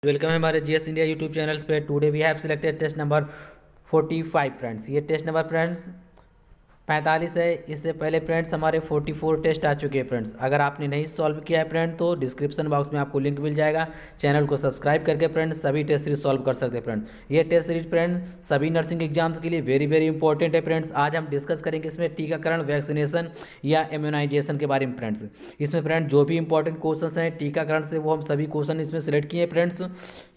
Welcome है हमारे GS India YouTube channels पे। Today we have selected test number 45 friends. ये टेस्ट नंबर फ्रेंड्स 45 है। इससे पहले फ्रेंड्स हमारे 44 टेस्ट आ चुके हैं फ्रेंड्स। अगर आपने नहीं सॉल्व किया है फ्रेंड तो डिस्क्रिप्शन बॉक्स में आपको लिंक मिल जाएगा। चैनल को सब्सक्राइब करके फ्रेंड्स सभी टेस्ट सीरीज सॉल्व कर सकते हैं फ्रेंड। ये टेस्ट सीरीज फ्रेंड्स सभी नर्सिंग एग्जाम्स के लिए वेरी इंपॉर्टेंट है फ्रेंड्स। आज हम डिस्कस करेंगे इसमें टीकाकरण, वैक्सीनेशन या इम्यूनाइजेशन के बारे में फ्रेंड्स। इसमें फ्रेंड जो भी इंपॉर्टेंट क्वेश्चन हैं टीकाकरण से वो हम सभी क्वेश्चन इसमें सिलेक्ट किए हैं फ्रेंड्स।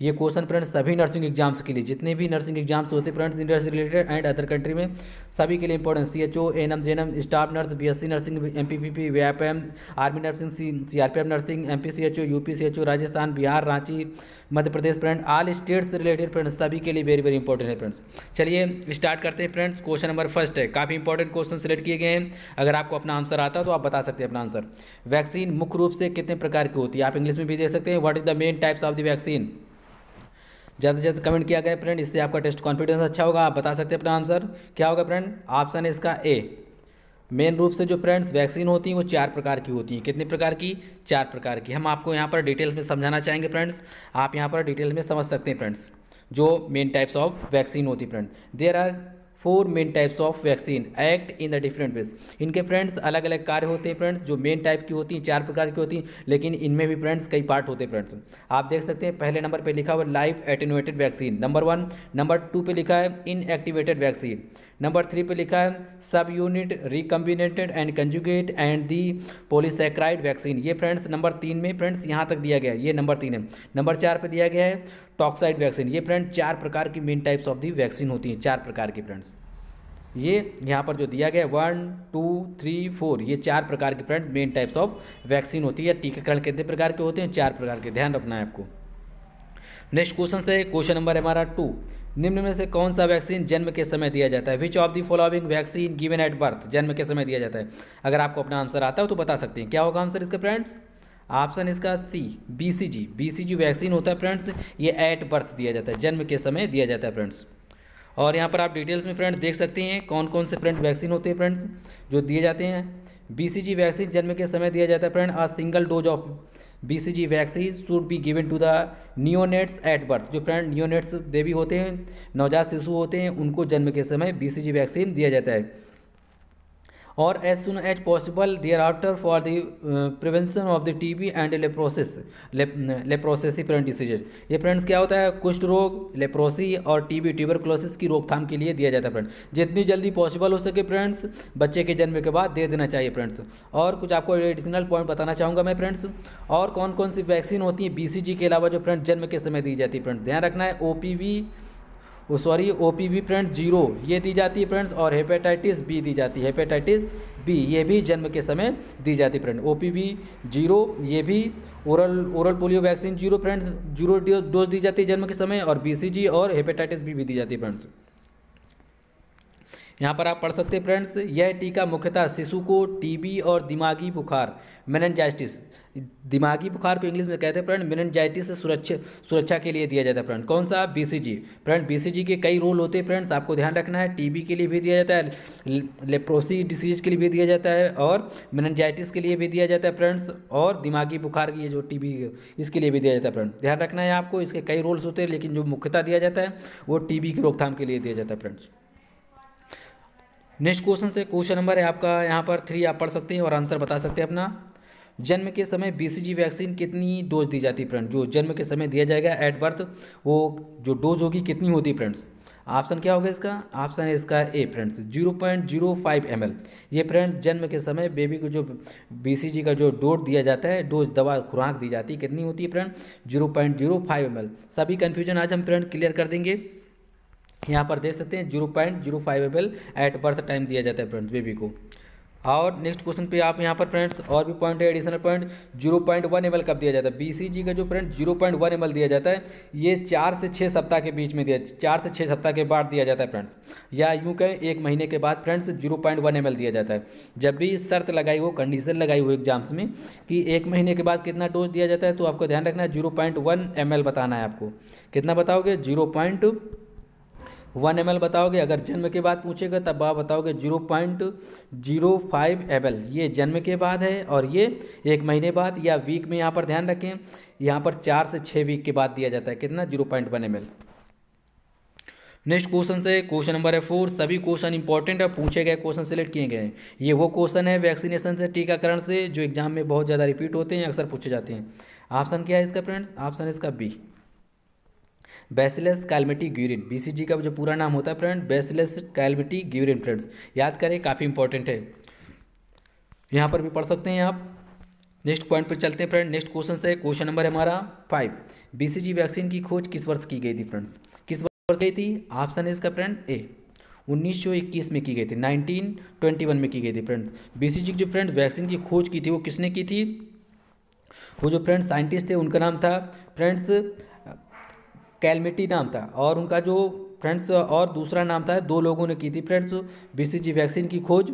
ये क्वेश्चन फ्रेंड्स सभी नर्सिंग एग्जाम्स के लिए, जितने भी नर्सिंग एग्जाम्स होते हैं फ्रेंड्स इंडिया से रिलेटेड एंड अदर कंट्री में, सभी के लिए important. CHO, ANM, JNM, staff nurse, BSc nursing, MPPP, VAPM, army nursing, CRPF nursing, MP CHO, UP CHO, Rajasthan, Bihar, Ranchi, Madhya Pradesh friend, all state से रिलेटेड फ्रेंड्स सभी के लिए वेरी इंपॉर्टेंट है फ्रेंड्स। चलिए स्टार्ट करते हैं फ्रेंड्स। क्वेश्चन नंबर फर्स्ट है, काफ़ी इंपॉर्टेंट क्वेश्चन सिलेक्ट किए गए हैं। अगर आपको अपना आंसर आता है तो आप बता सकते हैं अपना आंसर। वैक्सीन मुख्य रूप से कितने प्रकार की होती है, आप इंग्लिश में भी दे सकते हैं। What is the main types of the vaccine. ज़्यादा से ज़्यादा कमेंट किया गया फ्रेंड, इससे आपका टेस्ट कॉन्फिडेंस अच्छा होगा। आप बता सकते हैं अपना आंसर क्या होगा फ्रेंड। ऑप्शन है इसका ए। मेन रूप से जो फ्रेंड्स वैक्सीन होती हैं वो 4 प्रकार की होती हैं। कितने प्रकार की? 4 प्रकार की। हम आपको यहाँ पर डिटेल्स में समझाना चाहेंगे फ्रेंड्स। आप यहाँ पर डिटेल्स में समझ सकते हैं फ्रेंड्स जो मेन टाइप्स ऑफ वैक्सीन होती है friend. There are 4 main types of vaccine act in the different ways. इनके फ्रेंड्स अलग अलग कार्य होते हैं फ्रेंड्स। जो मेन टाइप की होती हैं 4 प्रकार की होती हैं, लेकिन इनमें भी फ्रेंड्स कई पार्ट होते हैं फ्रेंड्स। आप देख सकते हैं पहले नंबर पे लिखा हुआ live attenuated vaccine, number 1। Number 2 पे लिखा है इनएक्टिवेटेड वैक्सीन। नंबर 3 पे लिखा है subunit recombinated and conjugate and the polysaccharide vaccine. ये फ्रेंड्स नंबर 3 में फ्रेंड्स यहाँ तक दिया गया है, ये नंबर 3 है। नंबर 4 पे दिया गया है टॉक्साइड वैक्सीन। ये फ्रेंड 4 प्रकार की main types of the vaccine होती हैं, 4 प्रकार की फ्रेंड्स। ये यहाँ पर जो दिया गया है 1, 2, 3, 4, ये 4 प्रकार के friend main types of vaccine होती है। टीकाकरण कितने प्रकार के होते हैं? 4 प्रकार के, ध्यान रखना है आपको। नेक्स्ट क्वेश्चन से क्वेश्चन नंबर हमारा 2। निम्न में से कौन सा वैक्सीन जन्म के समय दिया जाता है? Which of the following vaccine given at birth, जन्म के समय दिया जाता है। अगर आपको अपना आंसर आता है तो बता सकते हैं क्या होगा आंसर इसका फ्रेंड्स। ऑप्शन इसका सी, BCG। BCG वैक्सीन होता है फ्रेंड्स, ये एट बर्थ दिया जाता है, जन्म के समय दिया जाता है फ्रेंड्स। और यहाँ पर आप डिटेल्स में फ्रेंड देख सकते हैं कौन कौन से फ्रेंड वैक्सीन होते हैं फ्रेंड्स जो दिए जाते हैं। BCG वैक्सीन जन्म के समय दिया जाता है friend. A single dose of BCG vaccine should be given to the neonates at birth. जो फ्रेंड नियोनेट्स बेबी होते हैं, नवजात शिशु होते हैं, उनको जन्म के समय BCG वैक्सीन दिया जाता है। और as soon as possible thereafter for the prevention of the TB and leprosy friend diseases. ये फ्रेंड्स क्या होता है, कुष्ठ रोग, लेप्रोसी और TB ट्यूबरकुलोसिस की रोकथाम के लिए दिया जाता है फ्रेंड। जितनी जल्दी पॉसिबल हो सके फ्रेंड्स बच्चे के जन्म के बाद दे देना चाहिए फ्रेंड्स। और कुछ आपको एडिशनल पॉइंट बताना चाहूँगा मैं फ्रेंड्स। और कौन कौन सी वैक्सीन होती है BCG के अलावा जो फ्रेंड जन्म के समय दी जाती है फ्रेंड, ध्यान रखना है। OPV फ्रेंड 0 ये दी जाती है फ्रेंड्स। और हेपेटाइटिस B दी जाती है, हेपेटाइटिस B ये भी जन्म के समय दी जाती है फ्रेंड। OPV 0 ये भी। Oral polio vaccine 0 friends, 0 dose दी जाती है जन्म के समय। और BCG और हेपेटाइटिस B भी दी जाती है फ्रेंड्स। यहाँ पर आप पढ़ सकते हैं फ्रेंड्स, यह टीका मुख्यतः शिशु को TB और दिमागी बुखार, मेनिनजाइटिस, दिमागी बुखार को इंग्लिश में कहते हैं फ्रेंड, मेनिनजाइटिस से सुरक्षा के लिए दिया जाता है फ्रेंड। कौन सा? BCG friend. BCG के कई रोल होते हैं फ्रेंड्स, आपको ध्यान रखना है। TB के लिए भी दिया जाता है, लेप्रोसी डिसीज के लिए भी दिया जाता है, और मेनिनजाइटिस के लिए भी दिया जाता है फ्रेंड्स, और दिमागी बुखार की जो TB इसके लिए भी दिया जाता है फ्रेंड। ध्यान रखना है आपको, इसके कई रोल्स होते हैं, लेकिन जो मुख्यतः दिया जाता है वो TB की रोकथाम के लिए दिया जाता है फ्रेंड्स। नेक्स्ट क्वेश्चन से क्वेश्चन नंबर है आपका यहाँ पर 3, आप पढ़ सकते हैं और आंसर बता सकते हैं अपना। जन्म के समय BCG वैक्सीन कितनी डोज दी जाती है फ्रेंड? जो जन्म के समय दिया जाएगा एट बर्थ, वो जो डोज होगी कितनी होती है फ्रेंड्स। ऑप्शन क्या होगा इसका? ऑप्शन है इसका ए फ्रेंड्स, 0.05 ml। ये फ्रेंड जन्म के समय बेबी को जो BCG का जो डोज दिया जाता है, डोज दवा खुराक दी जाती है, कितनी होती है फ्रेंड? 0.05 ml। सभी कन्फ्यूजन आज हम फ्रेंड क्लियर कर देंगे। यहाँ पर देख सकते हैं 0.05 ml एट बर्थ टाइम दिया जाता है फ्रेंड्स बेबी को। और नेक्स्ट क्वेश्चन पे आप यहाँ पर फ्रेंड्स और भी पॉइंट है, एडिशनल पॉइंट 0.1 ml कब दिया जाता है? BCG का जो फ्रेंड 0.1 ml दिया जाता है, ये 4 से 6 सप्ताह के बीच में 4 से 6 सप्ताह के बाद दिया जाता है फ्रेंड्स, या यूँ कहें 1 महीने के बाद फ्रेंड्स 0.1 ml दिया जाता है। जब भी शर्त लगाई हो, कंडीशन लगाई हो एग्जाम्स में कि 1 महीने के बाद कितना डोज दिया जाता है, तो आपको ध्यान रखना है 0.1 ml बताना है आपको। कितना बताओगे? 0.1 ml बताओगे। अगर जन्म के बाद पूछेगा तब आप बताओगे 0.05 ml। ये जन्म के बाद है, और ये 1 महीने बाद या वीक में यहाँ पर ध्यान रखें, यहाँ पर 4 से 6 वीक के बाद दिया जाता है। कितना? 0.1 ml। नेक्स्ट क्वेश्चन से क्वेश्चन नंबर है 4। सभी क्वेश्चन इंपॉर्टेंट है, पूछे गए क्वेश्चन सेलेक्ट किए गए हैं। ये वो क्वेश्चन है वैक्सीनेशन से, टीकाकरण से, जो एग्जाम में बहुत ज़्यादा रिपीट होते हैं, अक्सर पूछे जाते हैं। ऑप्शन क्या है इसका फ्रेंड्स? ऑप्शन इसका बी, बैसिलस कैलमेटी ग्यूरिन। बीसीजी का जो पूरा नाम होता है फ्रेंड, बैसिलस कैलमेटी ग्यूरिन। फ्रेंड्स याद करें, काफ़ी इंपॉर्टेंट है, यहाँ पर भी पढ़ सकते हैं आप। नेक्स्ट पॉइंट पर चलते हैं फ्रेंड। नेक्स्ट क्वेश्चन से क्वेश्चन नंबर है हमारा 5। बीसीजी वैक्सीन की खोज किस वर्ष की गई थी फ्रेंड्स? किस वर्ष गई थी? ऑप्शन है इसका फ्रेंड ए, 1921 में की गई थी, 1921 में की गई थी फ्रेंड्स। बीसीजी की जो फ्रेंड वैक्सीन की खोज की थी वो किसने की थी? वो जो फ्रेंड्स साइंटिस्ट थे उनका नाम था फ्रेंड्स कैलमेटी नाम था, और उनका जो फ्रेंड्स और दूसरा नाम था, 2 लोगों ने की थी फ्रेंड्स बीसीजी वैक्सीन की खोज।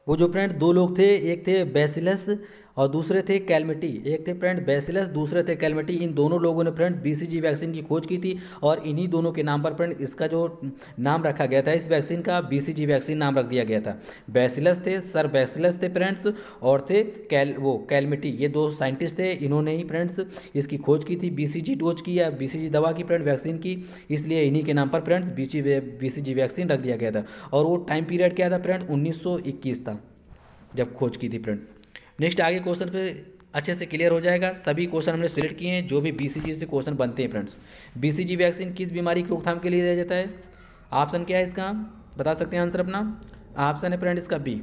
वो जो फ्रेंड्स 2 लोग थे, एक थे बैसिलस और दूसरे थे कैलमेटी। एक थे फ्रेंड बैसिलस, दूसरे थे कैलमेटी। इन दोनों लोगों ने फ्रेंड्स बीसीजी वैक्सीन की खोज की थी, और इन्हीं दोनों के नाम पर फ्रेंड इसका जो नाम रखा गया था, इस वैक्सीन का बीसीजी वैक्सीन नाम रख दिया गया था। बैसिलस थे, सर बैसिलस थे फ्रेंड्स, और थे कैलमेटी। ये 2 साइंटिस्ट थे, इन्होंने ही फ्रेंड्स इसकी खोज की थी, बीसीजी डोज की या बीसीजी दवा की फ्रेंड वैक्सीन की। इसलिए इन्हीं के नाम पर फ्रेंड्स बीसीजी वैक्सीन रख दिया गया था। और वो टाइम पीरियड क्या था फ्रेंड? 1921 था जब खोज की थी फ्रेंड। नेक्स्ट आगे क्वेश्चन पे अच्छे से क्लियर हो जाएगा। सभी क्वेश्चन हमने सिलेक्ट किए हैं जो भी बीसीजी से क्वेश्चन बनते हैं फ्रेंड्स। बीसीजी वैक्सीन किस बीमारी की रोकथाम के लिए दिया जाता है? ऑप्शन क्या है इसका? बता सकते हैं आंसर अपना? ऑप्शन है फ्रेंड इसका बी,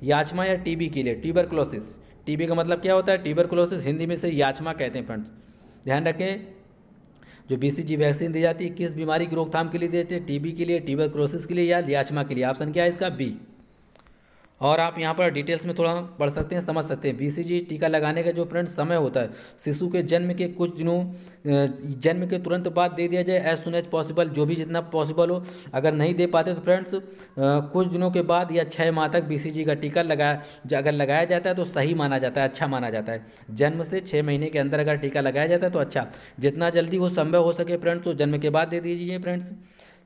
याचमा या टीबी के लिए, ट्यूबरकुलोसिस। टीबी का मतलब क्या होता है? ट्यूबरकुलोसिस, हिंदी में से याचमा कहते हैं फ्रेंड्स। ध्यान रखें, जो बीसीजी वैक्सीन दी जाती है किस बीमारी की रोकथाम के लिए देते हैं? टीबी के लिए, ट्यूबरकुलोसिस के लिए या याचमा के लिए। ऑप्शन क्या है इसका? बी। और आप यहाँ पर डिटेल्स में थोड़ा पढ़ सकते हैं, समझ सकते हैं। बीसीजी टीका लगाने का जो फ्रेंड समय होता है, शिशु के जन्म के कुछ दिनों, जन्म के तुरंत बाद दे दिया जाए, एज सुन एज पॉसिबल, जो भी जितना पॉसिबल हो। अगर नहीं दे पाते तो फ्रेंड्स कुछ दिनों के बाद या 6 माह तक बीसीजी का टीका अगर लगाया जाता है तो सही माना जाता है, अच्छा माना जाता है। जन्म से 6 महीने के अंदर अगर टीका लगाया जाता है तो अच्छा। जितना जल्दी वो संभव हो सके फ्रेंड्स तो जन्म के बाद दे दीजिए फ्रेंड्स,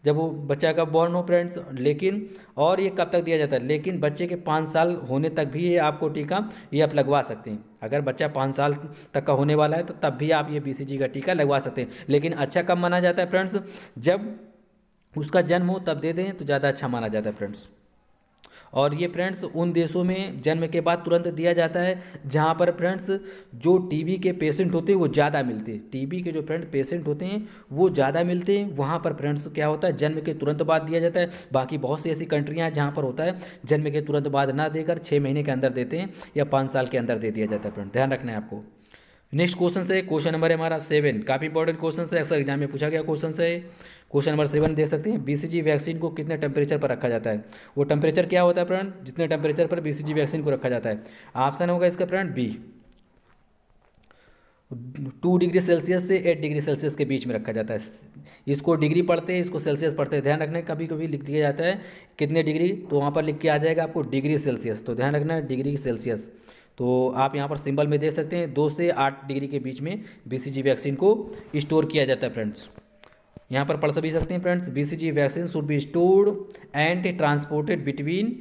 जब वो बच्चा का बॉर्न हो फ्रेंड्स। लेकिन और ये कब तक दिया जाता है? लेकिन बच्चे के 5 साल होने तक भी ये आपको टीका ये आप लगवा सकते हैं। अगर बच्चा 5 साल तक का होने वाला है तो तब भी आप ये बीसीजी का टीका लगवा सकते हैं। लेकिन अच्छा कब माना जाता है फ्रेंड्स? जब उसका जन्म हो तब दे दें तो ज़्यादा अच्छा माना जाता है फ्रेंड्स। और ये फ्रेंड्स उन देशों में जन्म के बाद तुरंत दिया जाता है जहाँ पर फ्रेंड्स जो टीबी के पेशेंट होते हैं वो ज़्यादा मिलते हैं। टीबी के जो फ्रेंड पेशेंट होते हैं वो ज़्यादा मिलते हैं, वहाँ पर फ्रेंड्स क्या होता है? जन्म के तुरंत बाद दिया जाता है। बाकी बहुत सी ऐसी कंट्रियाँ हैं जहाँ पर होता है जन्म के तुरंत बाद ना देकर 6 महीने के अंदर देते हैं या 5 साल के अंदर दे दिया जाता है फ्रेंड। ध्यान रखना है आपको। नेक्स्ट क्वेश्चन से क्वेश्चन नंबर है हमारा 7। काफ़ी इंपॉर्टेंट क्वेश्चन है, अक्सर एग्जाम में पूछा गया क्वेश्चन है। क्वेश्चन नंबर 7 देख सकते हैं, बीसीजी वैक्सीन को कितने टेम्परेचर पर रखा जाता है? वो टेम्परेचर क्या होता है फ्रेंड? जितने टेम्परेचर पर बीसीजी वैक्सीन को रखा जाता है। ऑप्शन होगा इसका फ्रेंड बी, 2 डिग्री सेल्सियस से 8 डिग्री सेल्सियस के बीच में रखा जाता है। इसको डिग्री पढ़ते हैं, इसको सेल्सियस पढ़ते हैं। ध्यान रखना है, कभी कभी लिख दिया जाता है कितने डिग्री, तो वहाँ पर लिख के आ जाएगा आपको डिग्री सेल्सियस। तो ध्यान रखना है डिग्री सेल्सियस। तो आप यहाँ पर सिंबल में देख सकते हैं 2 से 8 डिग्री के बीच में बीसीजी वैक्सीन को स्टोर किया जाता है फ्रेंड्स। यहाँ पर पढ़ भी सकते हैं friends, BCG vaccine should be stored and transported between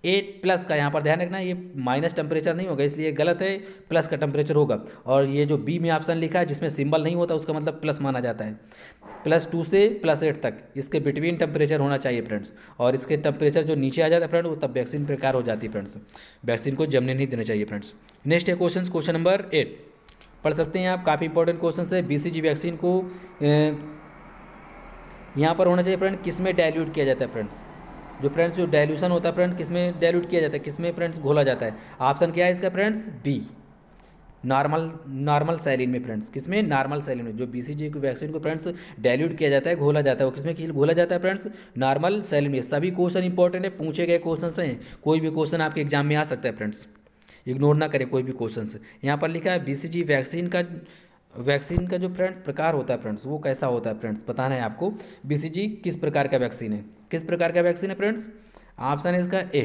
8+ का यहाँ पर ध्यान रखना, ये माइनस टेम्परेचर नहीं होगा इसलिए गलत है, प्लस का टेम्परेचर होगा। और ये जो बी में ऑप्शन लिखा है जिसमें सिंबल नहीं होता उसका मतलब प्लस माना जाता है। +2 से +8 तक इसके बिटवीन टेम्परेचर होना चाहिए फ्रेंड्स। और इसके टेम्परेचर जो नीचे आ जाता है फ्रेंड्स वो तब वैक्सीन बेकार हो जाती है फ्रेंड्स। वैक्सीन को जमने नहीं देना चाहिए फ्रेंड्स। नेक्स्ट है क्वेश्चन नंबर 8 पढ़ सकते हैं आप, काफ़ी इंपॉर्टेंट क्वेश्चन है। बीसीजी वैक्सीन को यहाँ पर होना चाहिए फ्रेंड किस में डाइल्यूट किया जाता है फ्रेंड्स? जो फ्रेंड्स जो डाइल्यूशन होता है फ्रेंड किस में डाइल्यूट किया जाता है, किस में फ्रेंड्स घोला जाता है? ऑप्शन क्या है इसका फ्रेंड्स? बी, नॉर्मल सैलिन में फ्रेंड्स। किस में? नॉर्मल सैलिन में। जो बीसीजी की वैक्सीन को फ्रेंड्स डाइल्यूट किया जाता है, घोला जाता है, वो किस में घोला जाता है फ्रेंड्स? नॉर्मल सैलिन में। सभी क्वेश्चन इंपॉर्टेंट है, पूछे गए क्वेश्चन हैं, कोई भी क्वेश्चन आपके एग्जाम में आ सकता है फ्रेंड्स, इग्नोर ना करें कोई भी क्वेश्चन। यहाँ पर लिखा है बीसीजी वैक्सीन का जो फ्रेंड्स प्रकार होता है फ्रेंड्स वो कैसा होता है फ्रेंड्स, बताना है आपको। बीसीजी किस प्रकार का वैक्सीन है, किस प्रकार का वैक्सीन है फ्रेंड्स? ऑप्शन है इसका A,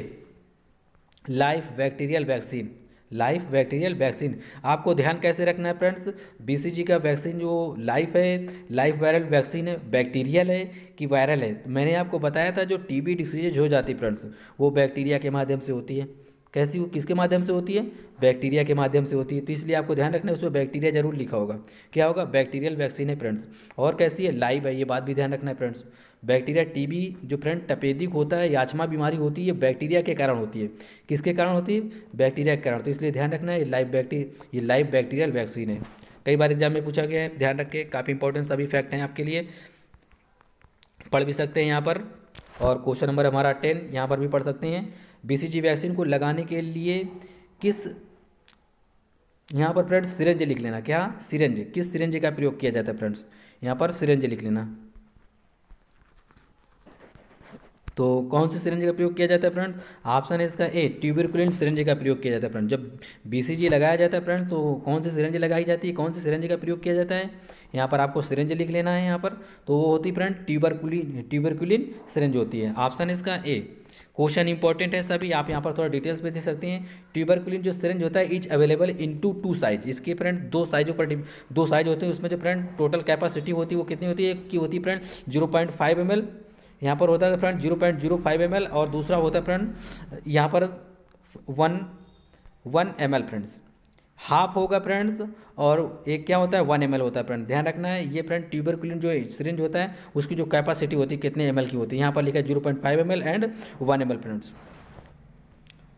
live bacterial vaccine. Live bacterial vaccine. आपको ध्यान कैसे रखना है फ्रेंड्स, बीसीजी का वैक्सीन जो लाइव है, लाइव वायरल वैक्सीन है, बैक्टीरियल है कि वायरल है? तो मैंने आपको बताया था जो टीबी डिसीजेज हो जाती है फ्रेंड्स वो बैक्टीरिया के माध्यम से होती है। कैसी किसके माध्यम से होती है? बैक्टीरिया के माध्यम से होती है। तो इसलिए आपको ध्यान रखना है उसमें बैक्टीरिया जरूर लिखा होगा। क्या होगा? बैक्टीरियल वैक्सीन है फ्रेंड्स। और कैसी है? लाइव है, ये बात भी ध्यान रखना है फ्रेंड्स। बैक्टीरिया टीबी जो फ्रेंड तपेदिक होता है, याचमा बीमारी होती है, ये बैक्टीरिया के कारण होती है। किसके कारण होती है? बैक्टीरिया के कारण। तो इसलिए ध्यान रखना है ये लाइव बैक्टीरियल वैक्सीन है। कई बार एग्जाम में पूछा गया है, ध्यान रखें, काफ़ी इंपॉर्टेंट सभी फैक्ट हैं आपके लिए, पढ़ भी सकते हैं यहाँ पर। और क्वेश्चन नंबर हमारा 10 यहाँ पर भी पढ़ सकते हैं। बीसीजी वैक्सीन को लगाने के लिए किस, यहाँ पर फ्रेंड्स सिरेंज लिख लेना। क्या? सिरेंज। किस सिरेंज का प्रयोग किया जाता है फ्रेंड्स? यहाँ पर सिरेंज लिख लेना। तो कौन सी सिरेंज का प्रयोग किया जाता है फ्रेंड्स? ऑप्शन है इसका ए, ट्यूबरकुलिन सिरेंज का प्रयोग किया जाता है फ्रेंड्स। जब बीसीजी लगाया जाता है फ्रेंड्स तो कौन सी सिरेंज लगाई जाती है, कौन सी सिरेंज का प्रयोग किया जाता है? यहाँ पर आपको सिरेंज लिख लेना है यहाँ पर। तो वो होती है फ्रेंड ट्यूबरकुलिन सिरेंज होती है। ऑप्शन इसका ए। क्वेश्चन इंपॉर्टेंट है सभी, आप यहाँ पर थोड़ा डिटेल्स में देख सकते हैं। ट्यूबरकुलिन जो सिरेंज होता है इज अवेलेबल इनटू 2 साइज। इसके फ्रेंड 2 साइजों पर 2 साइज होते हैं। उसमें जो फ्रेंड टोटल कैपेसिटी होती है वो कितनी होती है? की होती है फ्रेंड 0.5 ml, यहाँ पर होता है फ्रेंड 0.05 ml, और दूसरा होता है फ्रेंड यहाँ पर 1 ml फ्रेंड्स। हाफ होगा फ्रेंड्स, और एक क्या होता है 1 ml होता है फ्रेंड। ध्यान रखना है ये फ्रेंड ट्यूबरकुलिन जो सिरिंज होता है उसकी जो कैपेसिटी होती है कितने ml की होती है, यहाँ पर लिखा है 0.5 ml एंड 1 ml फ्रेंड्स।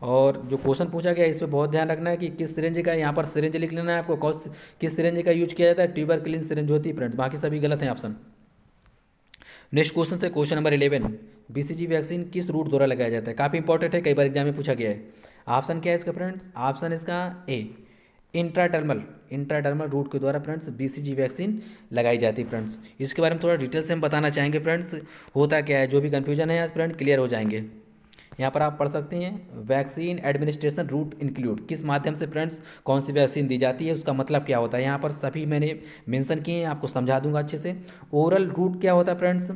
और जो क्वेश्चन पूछा गया इस पर बहुत ध्यान रखना है कि किस सिरिंज का, यहाँ पर सिरिंज लिख लेना है आपको, किस सिरिंज का यूज किया जाता है? ट्यूबरकुलिन सिरिंज होती है फ्रेंड्स, बाकी सभी गलत हैं ऑप्शन। नेक्स्ट क्वेश्चन से क्वेश्चन नंबर 11, बीसीजी वैक्सीन किस रूट द्वारा लगाया जाता है? काफ़ी इंपॉर्टेंट है, कई बार एग्जाम में पूछा गया है। ऑप्शन क्या है इसका फ्रेंड्स? ऑप्शन इसका ए, इंट्राडर्मल रूट के द्वारा फ्रेंड्स बीसीजी वैक्सीन लगाई जाती है फ्रेंड्स। इसके बारे में थोड़ा डिटेल से हम बताना चाहेंगे फ्रेंड्स, होता क्या है, जो भी कन्फ्यूजन है आज फ्रेंड क्लियर हो जाएंगे। यहाँ पर आप पढ़ सकते हैं वैक्सीन एडमिनिस्ट्रेशन रूट इंक्लूड, किस माध्यम से फ्रेंड्स कौन सी वैक्सीन दी जाती है, उसका मतलब क्या होता है। यहाँ पर सभी मैंने मेंशन किए हैं, आपको समझा दूंगा अच्छे से। ओरल रूट क्या होता है फ्रेंड्स?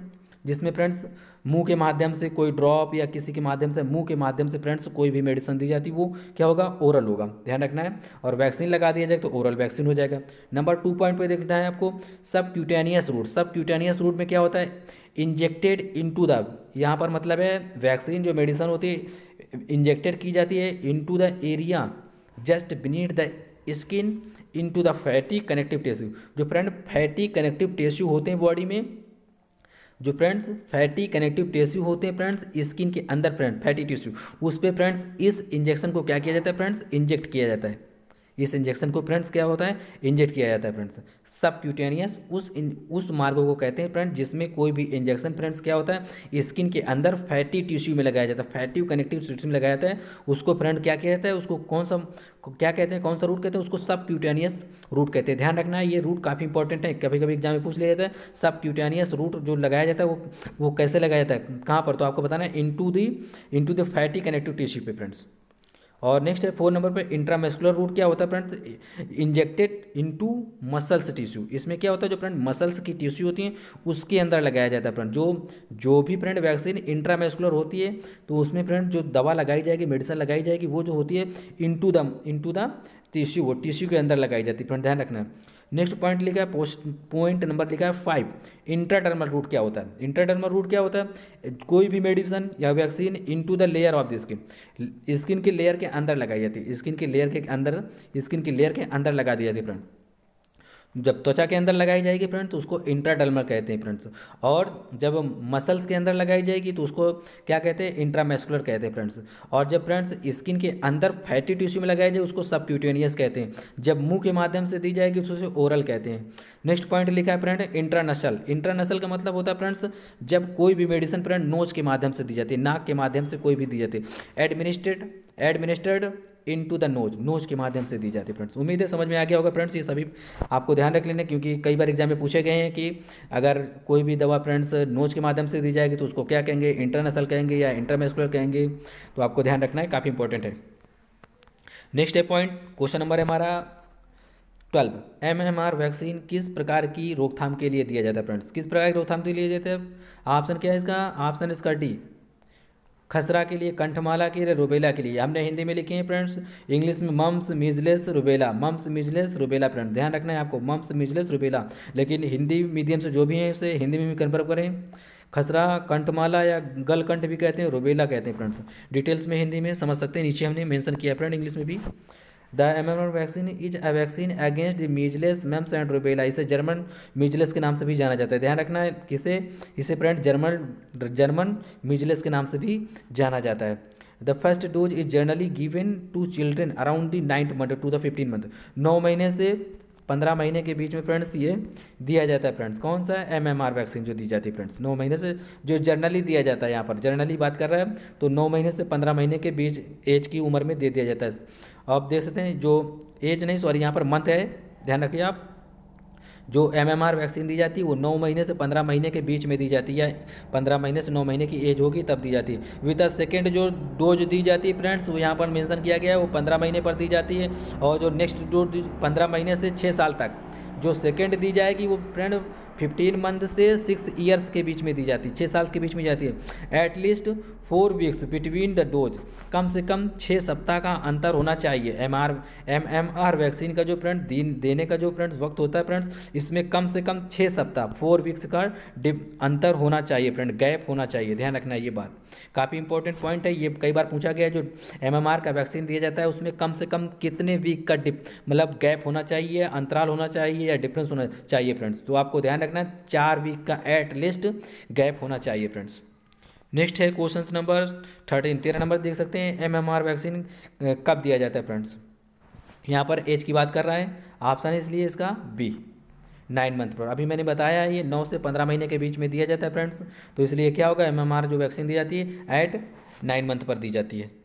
जिसमें फ्रेंड्स मुंह के माध्यम से कोई ड्रॉप या किसी के माध्यम से, मुंह के माध्यम से फ्रेंड्स कोई भी मेडिसिन दी जाती है वो क्या होगा? ओरल होगा, ध्यान रखना है। और वैक्सीन लगा दिया जाए तो ओरल वैक्सीन हो जाएगा। नंबर 2 पॉइंट पे देखना है आपको सब क्यूटेनियस रूट। सब क्यूटेनियस रूट में क्या होता है? इंजेक्टेड इनटू द, यहाँ पर मतलब है वैक्सीन जो मेडिसिन होती है इंजेक्टेड की जाती है into the area just beneath the skin into the fatty connective tissue. जो फ्रेंड फैटी कनेक्टिव टिश्यू होते हैं बॉडी में, जो फ्रेंड्स फैटी कनेक्टिव टिश्यू होते हैं फ्रेंड्स स्किन के अंदर फ्रेंड फैटी टिश्यू, उस पर फ्रेंड्स इस इंजेक्शन को क्या किया जाता है फ्रेंड्स? इंजेक्ट किया जाता है। इस इंजेक्शन को फ्रेंड्स क्या होता है? इंजेक्ट किया जाता है फ्रेंड्स। सब क्यूटेनियस उस मार्गों को कहते हैं फ्रेंड्स जिसमें कोई भी इंजेक्शन फ्रेंड्स क्या होता है? स्किन के अंदर फैटी टिश्यू में लगाया जाता है, फैटी कनेक्टिव टिश्यू में लगाया जाता है। उसको फ्रेंड क्या किया जाता है? उसको कौन सा क्या कहते हैं, कौन सा रूट कहते हैं? उसको सब क्यूटेनियस रूट कहते हैं। ध्यान रखना है ये रूट काफ़ी इंपॉर्टेंट है, कभी कभी एग्जाम में पूछ लिया जाता है। सब क्यूटेनियस रूट जो लगाया जाता है वो कैसे लगाया जाता है, कहाँ पर? तो आपको बताना है into the fatty connective tissue पे फ्रेंड्स। और नेक्स्ट है 4 नंबर पे इंट्रामस्कुलर रूट क्या होता है friends? Injected into muscles tissue. इसमें क्या होता है? जो फ्रेंड मसल्स की टिश्यू होती हैं उसके अंदर लगाया जाता है फ्रेंड। जो भी फ्रेंड वैक्सीन इंट्रामस्कुलर होती है तो उसमें फ्रेंड जो दवा लगाई जाएगी, मेडिसिन लगाई जाएगी, वो जो होती है इनटू द टिश्यू, वो टिश्यू के अंदर लगाई जाती है फ्रेंड, ध्यान रखना है। नेक्स्ट पॉइंट लिखा है, पॉइंट नंबर लिखा है 5, इंट्राडर्मल रूट क्या होता है? इंट्राडर्मल रूट क्या होता है? कोई भी मेडिसिन या vaccine into the layer of the skin, skin के लेयर के अंदर लगाई जाती है, स्किन के लेयर के अंदर लगा दी जाती है फ्रेंड। जब त्वचा के अंदर लगाई जाएगी फ्रेंड तो उसको इंट्राडर्मल कहते हैं फ्रेंड्स। और जब मसल्स के अंदर लगाई जाएगी तो उसको क्या कहते हैं? इंट्रामस्कुलर कहते हैं फ्रेंड्स। और जब फ्रेंड्स स्किन के अंदर फैटी टिश्यू में लगाई जाए उसको सबक्यूटेनियस कहते हैं। जब मुंह के माध्यम से दी जाएगी तो उसे ओरल कहते हैं। नेक्स्ट पॉइंट लिखा है फ्रेंड इंट्रानसल। इंट्रानसल का मतलब होता है फ्रेंड्स जब कोई भी मेडिसिन फ्रेंड नोज के माध्यम से दी जाती है, नाक के माध्यम से कोई भी दी जाती है। एडमिनिस्ट्रेड इनटू द नोज के माध्यम से दी जाती है फ्रेंड्स। उम्मीद है समझ में आ गया होगा फ्रेंड्स, ये सभी आपको ध्यान रख लेना क्योंकि कई बार एग्जाम में पूछे गए हैं कि अगर कोई भी दवा फ्रेंड्स नोज के माध्यम से दी जाएगी तो उसको क्या कहेंगे? इंटरनसल कहेंगे या इंटरमस्कुलर कहेंगे, तो आपको ध्यान रखना है, काफ़ी इंपॉर्टेंट है। नेक्स्ट है पॉइंट, क्वेश्चन नंबर है हमारा 12, MMR वैक्सीन किस प्रकार की रोकथाम के लिए दिया जाता है फ्रेंड्स? किस प्रकार की रोकथाम के लिए देते हैं? ऑप्शन क्या है इसका? ऑप्शन इसका डी, खसरा के लिए, कंठमाला के लिए, रुबेला के लिए हमने हिंदी में लिखे हैं फ्रेंड्स। इंग्लिश में mumps, measles, rubella, mumps, measles, rubella friends, ध्यान रखना है आपको, मम्स, मीजलेस, रुबेला। लेकिन हिंदी मीडियम से जो भी हैं उसे हिंदी में भी कन्फर्म करें। खसरा, कंठमाला या गलकंठ भी कहते हैं, रुबेला कहते हैं फ्रेंड्स। डिटेल्स में हिंदी में समझ सकते हैं, नीचे हमने मेंशन किया फ्रेंड, इंग्लिश में भी। The MMR vaccine is a vaccine against the measles, mumps and rubella. इसे जर्मन मीजलेस के नाम से भी जाना जाता है, ध्यान रखना है किसे, इसे फ्रेंड जर्मन मीजलेस के नाम से भी जाना जाता है। The first dose is generally given to children around the 9th month to the 15th month. 9 महीने से 15 महीने के बीच में फ्रेंड्स ये दिया जाता है फ्रेंड्स। कौन सा MMR वैक्सीन जो दी जाती है फ्रेंड्स, 9 महीने से जो जनरली दिया जाता है, यहाँ पर जनरली बात कर रहा है, तो 9 महीने से 15 महीने के बीच एज की उम्र में दे दिया जाता है। आप देख सकते हैं जो एज नहीं, सॉरी यहाँ पर मंथ है, ध्यान रखिए आप। जो MMR वैक्सीन दी जाती है वो 9 महीने से 15 महीने के बीच में दी जाती है, 15 महीने से 9 महीने की एज होगी तब दी जाती है। विद द सेकेंड जो डोज दी जाती है फ्रेंड्स, वो यहाँ पर मेंशन किया गया है, वो 15 महीने पर दी जाती है। और जो नेक्स्ट डोज 15 महीने से 6 साल तक जो सेकेंड दी जाएगी वो फ्रेंड 15 मंथ से 6 ईयर्स के बीच में दी जाती है, 6 साल के बीच में जाती है। At least 4 weeks between the dose, कम से कम 6 सप्ताह का अंतर होना चाहिए। MMR वैक्सीन का जो फ्रेंड देने का जो फ्रेंड्स वक्त होता है फ्रेंड्स, इसमें कम से कम 6 सप्ताह 4 वीक्स का अंतर होना चाहिए फ्रेंड, गैप होना चाहिए, ध्यान रखना है ये बात, काफ़ी इंपॉर्टेंट पॉइंट है ये। कई बार पूछा गया है जो MMR का वैक्सीन दिया जाता है उसमें कम से कम कितने वीक का मतलब गैप होना चाहिए, अंतराल होना चाहिए या डिफरेंस होना चाहिए फ्रेंड्स, तो आपको ध्यान रखना है 4 वीक का एटलीस्ट गैप होना चाहिए फ्रेंड्स। नेक्स्ट है क्वेश्चन नंबर 13 नंबर देख सकते हैं, MMR वैक्सीन कब दिया जाता है फ्रेंड्स। यहाँ पर एज की बात कर रहा है, ऑप्शन है इसलिए इसका बी, 9 मंथ पर। अभी मैंने बताया ये 9 से 15 महीने के बीच में दिया जाता है फ्रेंड्स, तो इसलिए क्या होगा, MMR जो वैक्सीन दी जाती है एट 9 मंथ पर दी जाती है।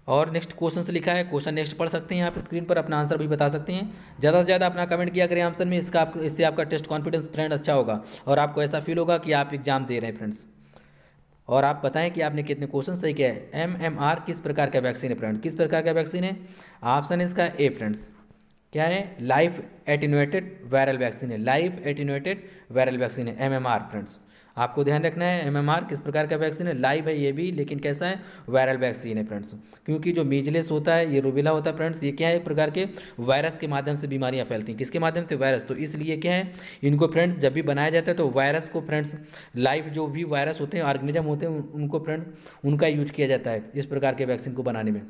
और नेक्स्ट क्वेश्चन से लिखा है, क्वेश्चन नेक्स्ट पढ़ सकते हैं आप स्क्रीन पर, अपना आंसर भी बता सकते हैं। ज़्यादा से ज़्यादा अपना कमेंट किया करें आंसर में, इससे आपका टेस्ट कॉन्फिडेंस फ्रेंड अच्छा होगा और आपको ऐसा फील होगा कि आप एग्जाम दे रहे हैं फ्रेंड्स। और आप बताएं कि आपने कितने क्वेश्चन सही किया है। MMR किस प्रकार का वैक्सीन है फ्रेंड, किस प्रकार का वैक्सीन है, ऑप्शन है इसका ए फ्रेंड्स, क्या है, लाइव एटेन्यूएटेड वायरल वैक्सीन है, लाइव एटेन्यूएटेड वायरल वैक्सीन है MMR फ्रेंड्स। आपको ध्यान रखना है MMR किस प्रकार का वैक्सीन है, लाइव है ये भी, लेकिन कैसा है, वायरल वैक्सीन है फ्रेंड्स। क्योंकि जो मीजलेस होता है, ये रुबेला होता है फ्रेंड्स, ये क्या है, एक प्रकार के वायरस के माध्यम से बीमारियां फैलती हैं। किसके माध्यम से, वायरस। तो इसलिए क्या है, इनको फ्रेंड्स जब भी बनाया जाता है तो वायरस को फ्रेंड्स, लाइव जो भी वायरस होते हैं, ऑर्गेनिज्म होते हैं, उनको फ्रेंड्स उनका यूज किया जाता है इस प्रकार के वैक्सीन को बनाने में।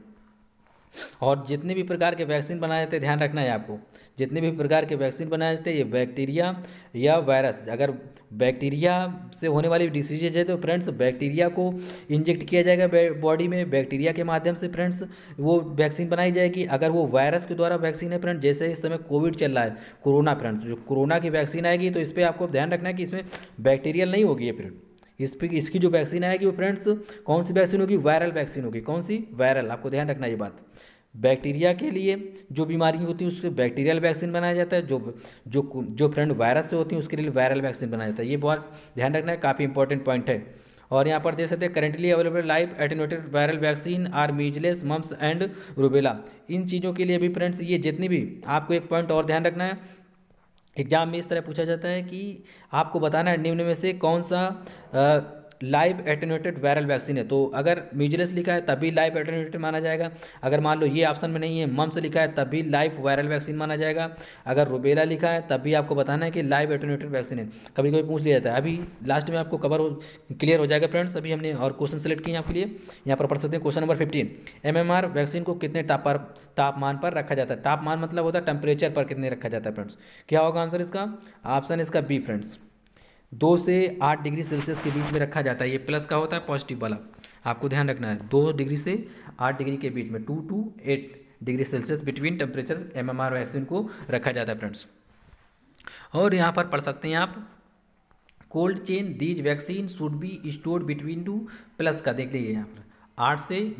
और जितने भी प्रकार के वैक्सीन बनाए जाते हैं, ध्यान रखना है आपको, जितने भी प्रकार के वैक्सीन बनाए जाते हैं ये बैक्टीरिया या वायरस, अगर बैक्टीरिया से होने वाली डिसीजेज है तो फ्रेंड्स बैक्टीरिया को इंजेक्ट किया जाएगा बॉडी में, बैक्टीरिया के माध्यम से फ्रेंड्स वो वैक्सीन बनाई जाएगी। अगर वो वायरस के द्वारा वैक्सीन है फ्रेंड, जैसे इस समय कोविड चल रहा है, कोरोना फ्रेंड्स, जो कोरोना की वैक्सीन आएगी तो इस पर आपको ध्यान रखना है कि इसमें बैक्टीरियल नहीं होगी ये फ्रेंड, इसकी जो वैक्सीन आएगी वो फ्रेंड्स कौन सी वैक्सीन होगी, वायरल वैक्सीन होगी। कौन सी, वायरल। आपको ध्यान रखना ये बात, बैक्टीरिया के लिए जो बीमारी होती है उसके बैक्टीरियल वैक्सीन बनाया जाता है, जो फ्रेंड वायरस से होती है उसके लिए वायरल वैक्सीन बनाया जाता है। ये बहुत ध्यान रखना है, काफ़ी इंपॉर्टेंट पॉइंट है। और यहाँ पर देख सकते हैं, currently available live attenuated viral vaccine are measles, mumps and rubella. इन चीज़ों के लिए भी फ्रेंड्स ये जितनी भी, आपको एक पॉइंट और ध्यान रखना है, एग्जाम में इस तरह पूछा जाता है कि आपको बताना है निम्न में से कौन सा लाइव एटेन्यूएटेड वायरल वैक्सीन है। तो अगर मीजलेस लिखा है तभी लाइव एटेन्यूएटेड माना जाएगा, अगर मान लो ये ऑप्शन में नहीं है, मम्स लिखा है तभी लाइव वायरल वैक्सीन माना जाएगा, अगर रुबेला लिखा है तभी आपको बताना है कि लाइव एटेन्यूएटेड वैक्सीन है। कभी कभी पूछ लिया जाता है, अभी लास्ट में आपको क्लियर हो जाएगा फ्रेंड्स। अभी हमने और क्वेश्चन सेलेक्ट किए आपके लिए, यहाँ पर पढ़ सकते हैं क्वेश्चन नंबर 15। MMR वैक्सीन को कितने तापमान पर रखा जाता है, तापमान मतलब होता है टेम्परेचर पर कितने रखा जाता है फ्रेंड्स। क्या होगा आंसर इसका, ऑप्शन इसका बी फ्रेंड्स, 2 से 8 डिग्री सेल्सियस के बीच में रखा जाता है। ये प्लस का होता है पॉजिटिव वाला, आपको ध्यान रखना है, 2 डिग्री से 8 डिग्री के बीच में, 2 to 8 degree Celsius between temperature MMR vaccine को रखा जाता है फ्रेंड्स। और यहाँ पर पढ़ सकते हैं आप, cold chain these vaccine should be stored between 2 plus का देख लीजिए यहाँ पर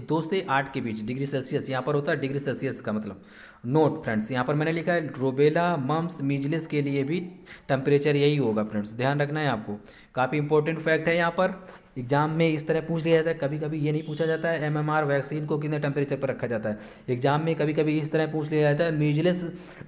2 से 8 के बीच डिग्री सेल्सियस, यहाँ पर होता है डिग्री सेल्सियस का मतलब, नोट फ्रेंड्स, यहाँ पर मैंने लिखा है रूबेला, मम्स, मीजल्स के लिए भी टेम्परेचर यही होगा फ्रेंड्स, ध्यान रखना है आपको। काफ़ी इंपॉर्टेंट फैक्ट है, यहाँ पर एग्जाम में इस तरह पूछ लिया जाता है। कभी कभी ये नहीं पूछा जाता है एमएमआर वैक्सीन को कितने टेम्परेचर पर रखा जाता है, एग्जाम में कभी कभी इस तरह पूछ लिया जाता है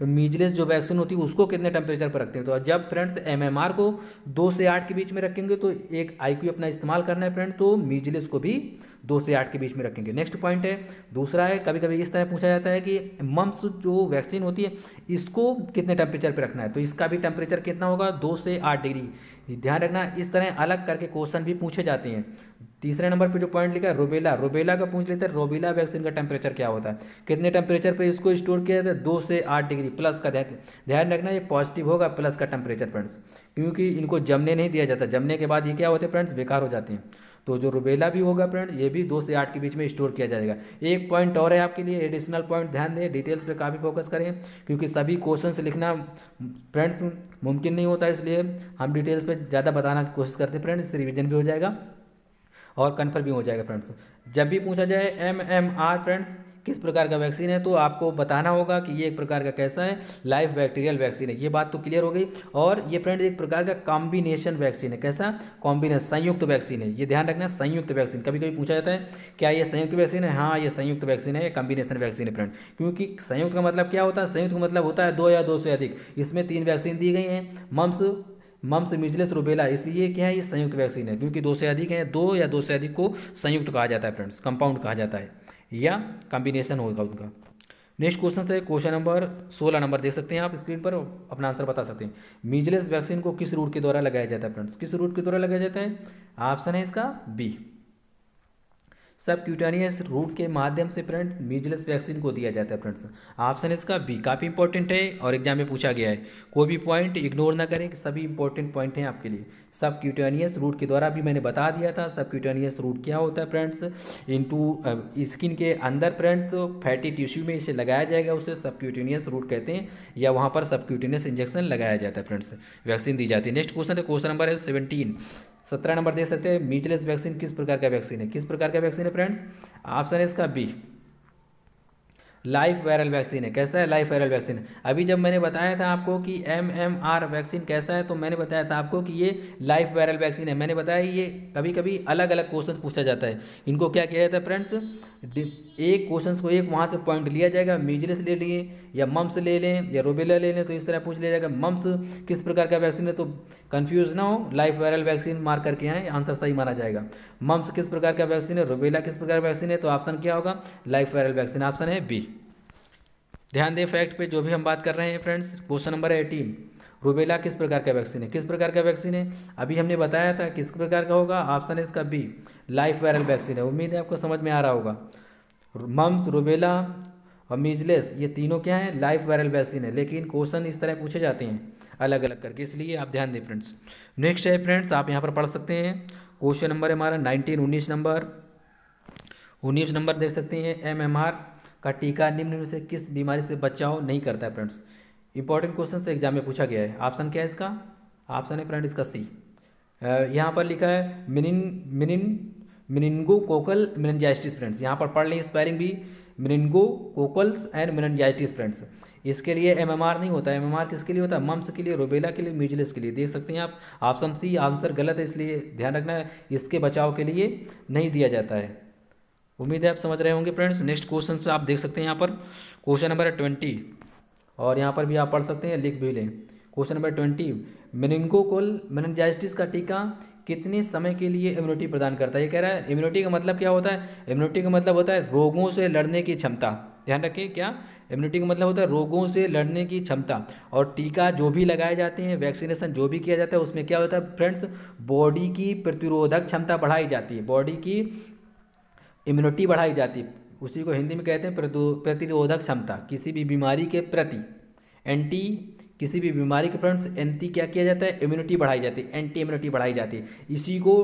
मीजल्स जो वैक्सीन होती है उसको कितने टेम्परेचर पर रखते हैं। तो जब फ्रेंड्स एमएमआर को 2 से 8 के बीच में रखेंगे तो एक आईक्यू अपना इस्तेमाल करना है फ्रेंड, तो मीजल्स को भी 2 से 8 के बीच में रखेंगे। नेक्स्ट पॉइंट है, दूसरा है, कभी कभी इस तरह पूछा जाता है कि मम्स जो वैक्सीन होती है इसको कितने टेम्परेचर पर रखना है, तो इसका भी टेम्परेचर कितना होगा, 2 से 8 डिग्री। ध्यान रखना, इस तरह अलग करके क्वेश्चन भी पूछे जाते हैं। तीसरे नंबर पे जो पॉइंट लिखा है रूबेला का पूछ लेते हैं, रूबेला वैक्सीन का टेम्परेचर क्या होता है, कितने टेम्परेचर पे इसको स्टोर किया जाता है, 2 से 8 डिग्री प्लस का। ध्यान रखना ये पॉजिटिव होगा, प्लस का टेम्परेचर फ्रेंड्स, क्योंकि इनको जमने नहीं दिया जाता, जमने के बाद ये क्या होते हैं फ्रेंड्स, बेकार हो जाते हैं। तो जो रूबेला भी होगा फ्रेंड्स ये भी 2 से 8 के बीच में स्टोर किया जाएगा। एक पॉइंट और है आपके लिए, एडिशनल पॉइंट, ध्यान दें, डिटेल्स पे काफ़ी फोकस करें क्योंकि सभी क्वेश्चंस लिखना फ्रेंड्स मुमकिन नहीं होता, इसलिए हम डिटेल्स पे ज़्यादा बताना की कोशिश करते हैं फ्रेंड्स, इससे रिविजन भी हो जाएगा और कन्फर्म भी हो जाएगा फ्रेंड्स। जब भी पूछा जाए एमएमआर फ्रेंड्स किस प्रकार का वैक्सीन है, तो आपको बताना होगा कि ये एक प्रकार का कैसा है, लाइव बैक्टीरियल वैक्सीन है, ये बात तो क्लियर हो गई। और ये फ्रेंड्स एक प्रकार का कॉम्बिनेशन वैक्सीन है, कैसा कॉम्बिनेशन, संयुक्त वैक्सीन है, ये ध्यान रखना, संयुक्त वैक्सीन। कभी कभी पूछा जाता है क्या ये संयुक्त वैक्सीन है, हाँ ये संयुक्त वैक्सीन है, ये कॉम्बिनेशन वैक्सीन है फ्रेंड। क्योंकि संयुक्त का मतलब क्या होता है, संयुक्त का मतलब होता है 2 या 2 से अधिक, इसमें 3 वैक्सीन दी गई हैं, मम्स, मीजल्स, रूबेला, इसलिए क्या है ये संयुक्त वैक्सीन है, क्योंकि 2 से अधिक हैं, 2 या 2 से अधिक को संयुक्त कहा जाता है फ्रेंड्स, कंपाउंड कहा जाता है या कॉम्बिनेशन होगा उनका। नेक्स्ट क्वेश्चन है क्वेश्चन नंबर 16 नंबर देख सकते हैं आप स्क्रीन पर, अपना आंसर बता सकते हैं। मीजल्स वैक्सीन को किस रूट के द्वारा लगाया जाता है फ्रेंड्स, किस रूट के द्वारा लगाया जाता है, ऑप्शन है इसका बी, सबक्यूटेनियस रूट के माध्यम से फ्रेंड्स मीजल्स वैक्सीन को दिया जाता है फ्रेंड्स, ऑप्शन इसका बी। काफ़ी इंपॉर्टेंट है और एग्जाम में पूछा गया है, कोई भी पॉइंट इग्नोर ना करें कि सभी इंपॉर्टेंट पॉइंट हैं आपके लिए। सबक्यूटेनियस रूट के द्वारा भी मैंने बता दिया था, सबक्यूटेनियस रूट क्या होता है फ्रेंड्स, इनटू स्किन के अंदर फ्रेंड्स फैटी टिश्यू में इसे लगाया जाएगा, उसे सबक्यूटेनियस रूट कहते हैं, या वहाँ पर सबक्यूटेनियस इंजेक्शन लगाया जाता है फ्रेंड्स, वैक्सीन दी जाती है। नेक्स्ट क्वेश्चन है क्वेश्चन नंबर है 17 नंबर देख सकते हैं, मीजल्स वैक्सीन किस प्रकार का वैक्सीन है, किस प्रकार का वैक्सीन है फ्रेंड्स, ऑप्शन है इसका बी, लाइफ वायरल वैक्सीन है। कैसा है, लाइफ वायरल वैक्सीन। अभी जब मैंने बताया था आपको कि एमएमआर वैक्सीन कैसा है, तो मैंने बताया था आपको कि ये लाइफ वायरल वैक्सीन है। मैंने बताया ये कभी कभी अलग अलग क्वेश्चन पूछा जाता है, इनको क्या किया जाता है फ्रेंड्स, एक क्वेश्चन को एक वहाँ से पॉइंट लिया जाएगा, मीजल्स ले लिए या मम्स ले लें या रूबेला ले लें, तो इस तरह पूछ लिया जाएगा मम्स किस प्रकार का वैक्सीन है, तो कंफ्यूज ना हो, लाइफ वायरल वैक्सीन मार्क करके आए, आंसर सही माना जाएगा। मम्स किस प्रकार का वैक्सीन है, रूबेला किस प्रकार का वैक्सीन है, तो ऑप्शन क्या होगा, लाइफ वायरल वैक्सीन, ऑप्शन है बी। ध्यान दें फैक्ट पे जो भी हम बात कर रहे हैं फ्रेंड्स। क्वेश्चन नंबर 18, रूबेला किस प्रकार का वैक्सीन है, किस प्रकार का वैक्सीन है, अभी हमने बताया था किस प्रकार का होगा, ऑप्शन है इसका बी, लाइफ वायरल वैक्सीन है। उम्मीद है आपको समझ में आ रहा होगा। मम्स, रूबेला और मीजल्स ये तीनों क्या हैं, लाइफ वायरल वैक्सीन है, लेकिन क्वेश्चन इस तरह पूछे जाते हैं अलग अलग करके, इसलिए आप ध्यान दें फ्रेंड्स। नेक्स्ट है फ्रेंड्स, आप यहाँ पर पढ़ सकते हैं, क्वेश्चन नंबर है हमारा 19 नंबर, 19 नंबर देख सकते हैं, एमएमआर का टीका निम्न में से किस बीमारी से बचाव नहीं करता है फ्रेंड्स। इंपॉर्टेंट क्वेश्चन से एग्जाम में पूछा गया है। ऑप्शन क्या है इसका, ऑप्शन है फ्रेंड इसका सी। यहाँ पर लिखा है मेनिनगोकोकल मेनिंजाइटिस फ्रेंड्स, यहाँ पर पढ़ लें स्पेलिंग भी, मेनिनगोकोकल्स एंड मेनिंजाइटिस फ्रेंड्स। इसके लिए एमएमआर नहीं होता है, एमएमआर किसके लिए होता है, मम्स के लिए, रूबेला के लिए, मीजल्स के लिए। देख सकते हैं आप ऑप्शन सी आंसर गलत है, इसलिए ध्यान रखना है, इसके बचाव के लिए नहीं दिया जाता है। उम्मीद है आप समझ रहे होंगे फ्रेंड्स। नेक्स्ट क्वेश्चन से आप देख सकते हैं यहाँ पर क्वेश्चन नंबर 20, और यहाँ पर भी आप पढ़ सकते हैं, लिख भी लें। क्वेश्चन नंबर 20, मेनिनगोकोकल मेनिंजाइटिस का टीका कितने समय के लिए इम्यूनिटी प्रदान करता है। ये कह रहा है इम्यूनिटी का मतलब क्या होता है, इम्यूनिटी का मतलब होता है रोगों से लड़ने की क्षमता। ध्यान रखिए, क्या इम्यूनिटी का मतलब होता है रोगों से लड़ने की क्षमता। और टीका जो भी लगाए जाते हैं, वैक्सीनेशन जो भी किया जाता है, उसमें क्या होता है फ्रेंड्स, बॉडी की प्रतिरोधक क्षमता बढ़ाई जाती है, बॉडी की इम्यूनिटी बढ़ाई जाती है, उसी को हिंदी में कहते हैं प्रतिरोधक क्षमता। किसी भी बीमारी के प्रति किसी भी बीमारी के फ्रेंड्स एंटी क्या किया जाता है, इम्यूनिटी बढ़ाई जाती है, एंटी इम्यूनिटी बढ़ाई जाती है, इसी को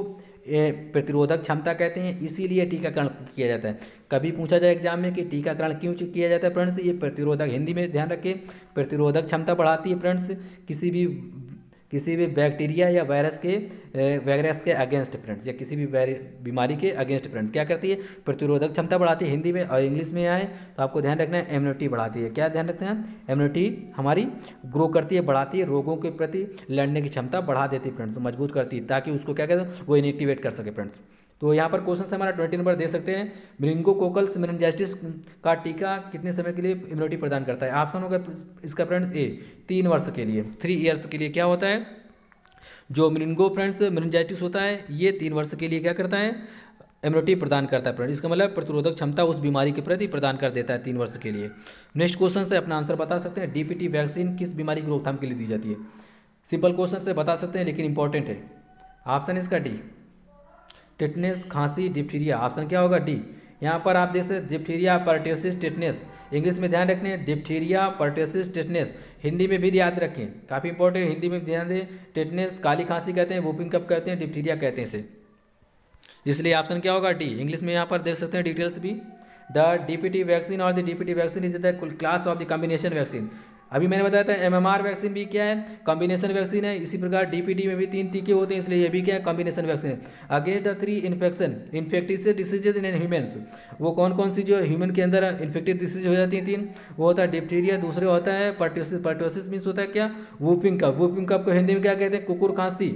प्रतिरोधक क्षमता कहते हैं, इसीलिए टीकाकरण किया जाता है। कभी पूछा जाए एग्जाम में कि टीकाकरण क्यों किया जाता है फ्रेंड्स, ये प्रतिरोधक, हिंदी में ध्यान रखें, प्रतिरोधक क्षमता बढ़ाती है फ्रेंड्स, किसी भी किसी भी बैक्टीरिया या वायरस के अगेंस्ट फ्रेंड्स, या किसी भी बीमारी के अगेंस्ट फ्रेंड्स क्या करती है, प्रतिरोधक क्षमता बढ़ाती है हिंदी में, और इंग्लिश में आए तो आपको ध्यान रखना है इम्यूनिटी बढ़ाती है। क्या ध्यान रखते हैं, इम्यूनिटी हमारी ग्रो करती है, बढ़ाती है, रोगों के प्रति लड़ने की क्षमता बढ़ा देती है फ्रेंड्स, मजबूत करती है, ताकि उसको क्या कहते हैं वो इनएक्टिवेट कर सके फ्रेंड्स। तो यहाँ पर क्वेश्चन से हमारा 20 नंबर दे सकते हैं, मेनिंगोकोकल मेनिंजाइटिस का टीका कितने समय के लिए इम्यूनिटी प्रदान करता है। ऑप्शन होगा इसका फ्रेंड्स ए 3 वर्ष के लिए, 3 ईयर्स के लिए क्या होता है, जो मेनिंजाइटिस होता है ये 3 वर्ष के लिए क्या करता है, इम्यूनिटी प्रदान करता है फ्रेंड्स। इसका मतलब प्रतिरोधक क्षमता उस बीमारी के प्रति प्रदान कर देता है 3 वर्ष के लिए। नेक्स्ट क्वेश्चन से अपना आंसर बता सकते हैं, डीपीटी वैक्सीन किस बीमारी की रोकथाम के लिए दी जाती है। सिंपल क्वेश्चन से बता सकते हैं लेकिन इंपॉर्टेंट है। ऑप्शन इसका डी, टिटनेस, खांसी, डिप्थीरिया। ऑप्शन क्या होगा डी। यहाँ पर आप देख सकते हैं डिप्थीरिया, परट्यूसिस, टिटनेस। इंग्लिश में ध्यान रखने डिप्थीरिया, परट्यूसिस, टिटनेस। हिंदी में भी याद रखें, काफ़ी इंपॉर्टेंट, हिंदी में ध्यान दें। टिटनेस काली खांसी कहते हैं, वूपिंग कफ कहते हैं, डिप्थीरिया कहते हैं इसे, इसलिए ऑप्शन क्या होगा डी। इंग्लिश में यहाँ पर देख सकते हैं डिटेल्स भी, द डीपीटी वैक्सीन और the DPT vaccine is the class of the combination vaccine. अभी मैंने बताया था एमएमआर वैक्सीन भी क्या है, कॉम्बिनेशन वैक्सीन है। इसी प्रकार डीपीटी में भी 3 टीके होते हैं, इसलिए ये भी क्या है, कॉम्बिनेशन वैक्सीन है। Against the 3 infectious diseases in humans, वो कौन कौन सी जो ह्यूमन के अंदर इन्फेक्टेड डिसीज हो जाती हैं 3, वो होता है डिप्थीरिया, दूसरे होता है परट्यूसिस। परट्यूसिस मीन्स होता है क्या, वूपिंग कफ। वूपिंग कफ को हिंदी में क्या कहते हैं, कुकुर खांसी,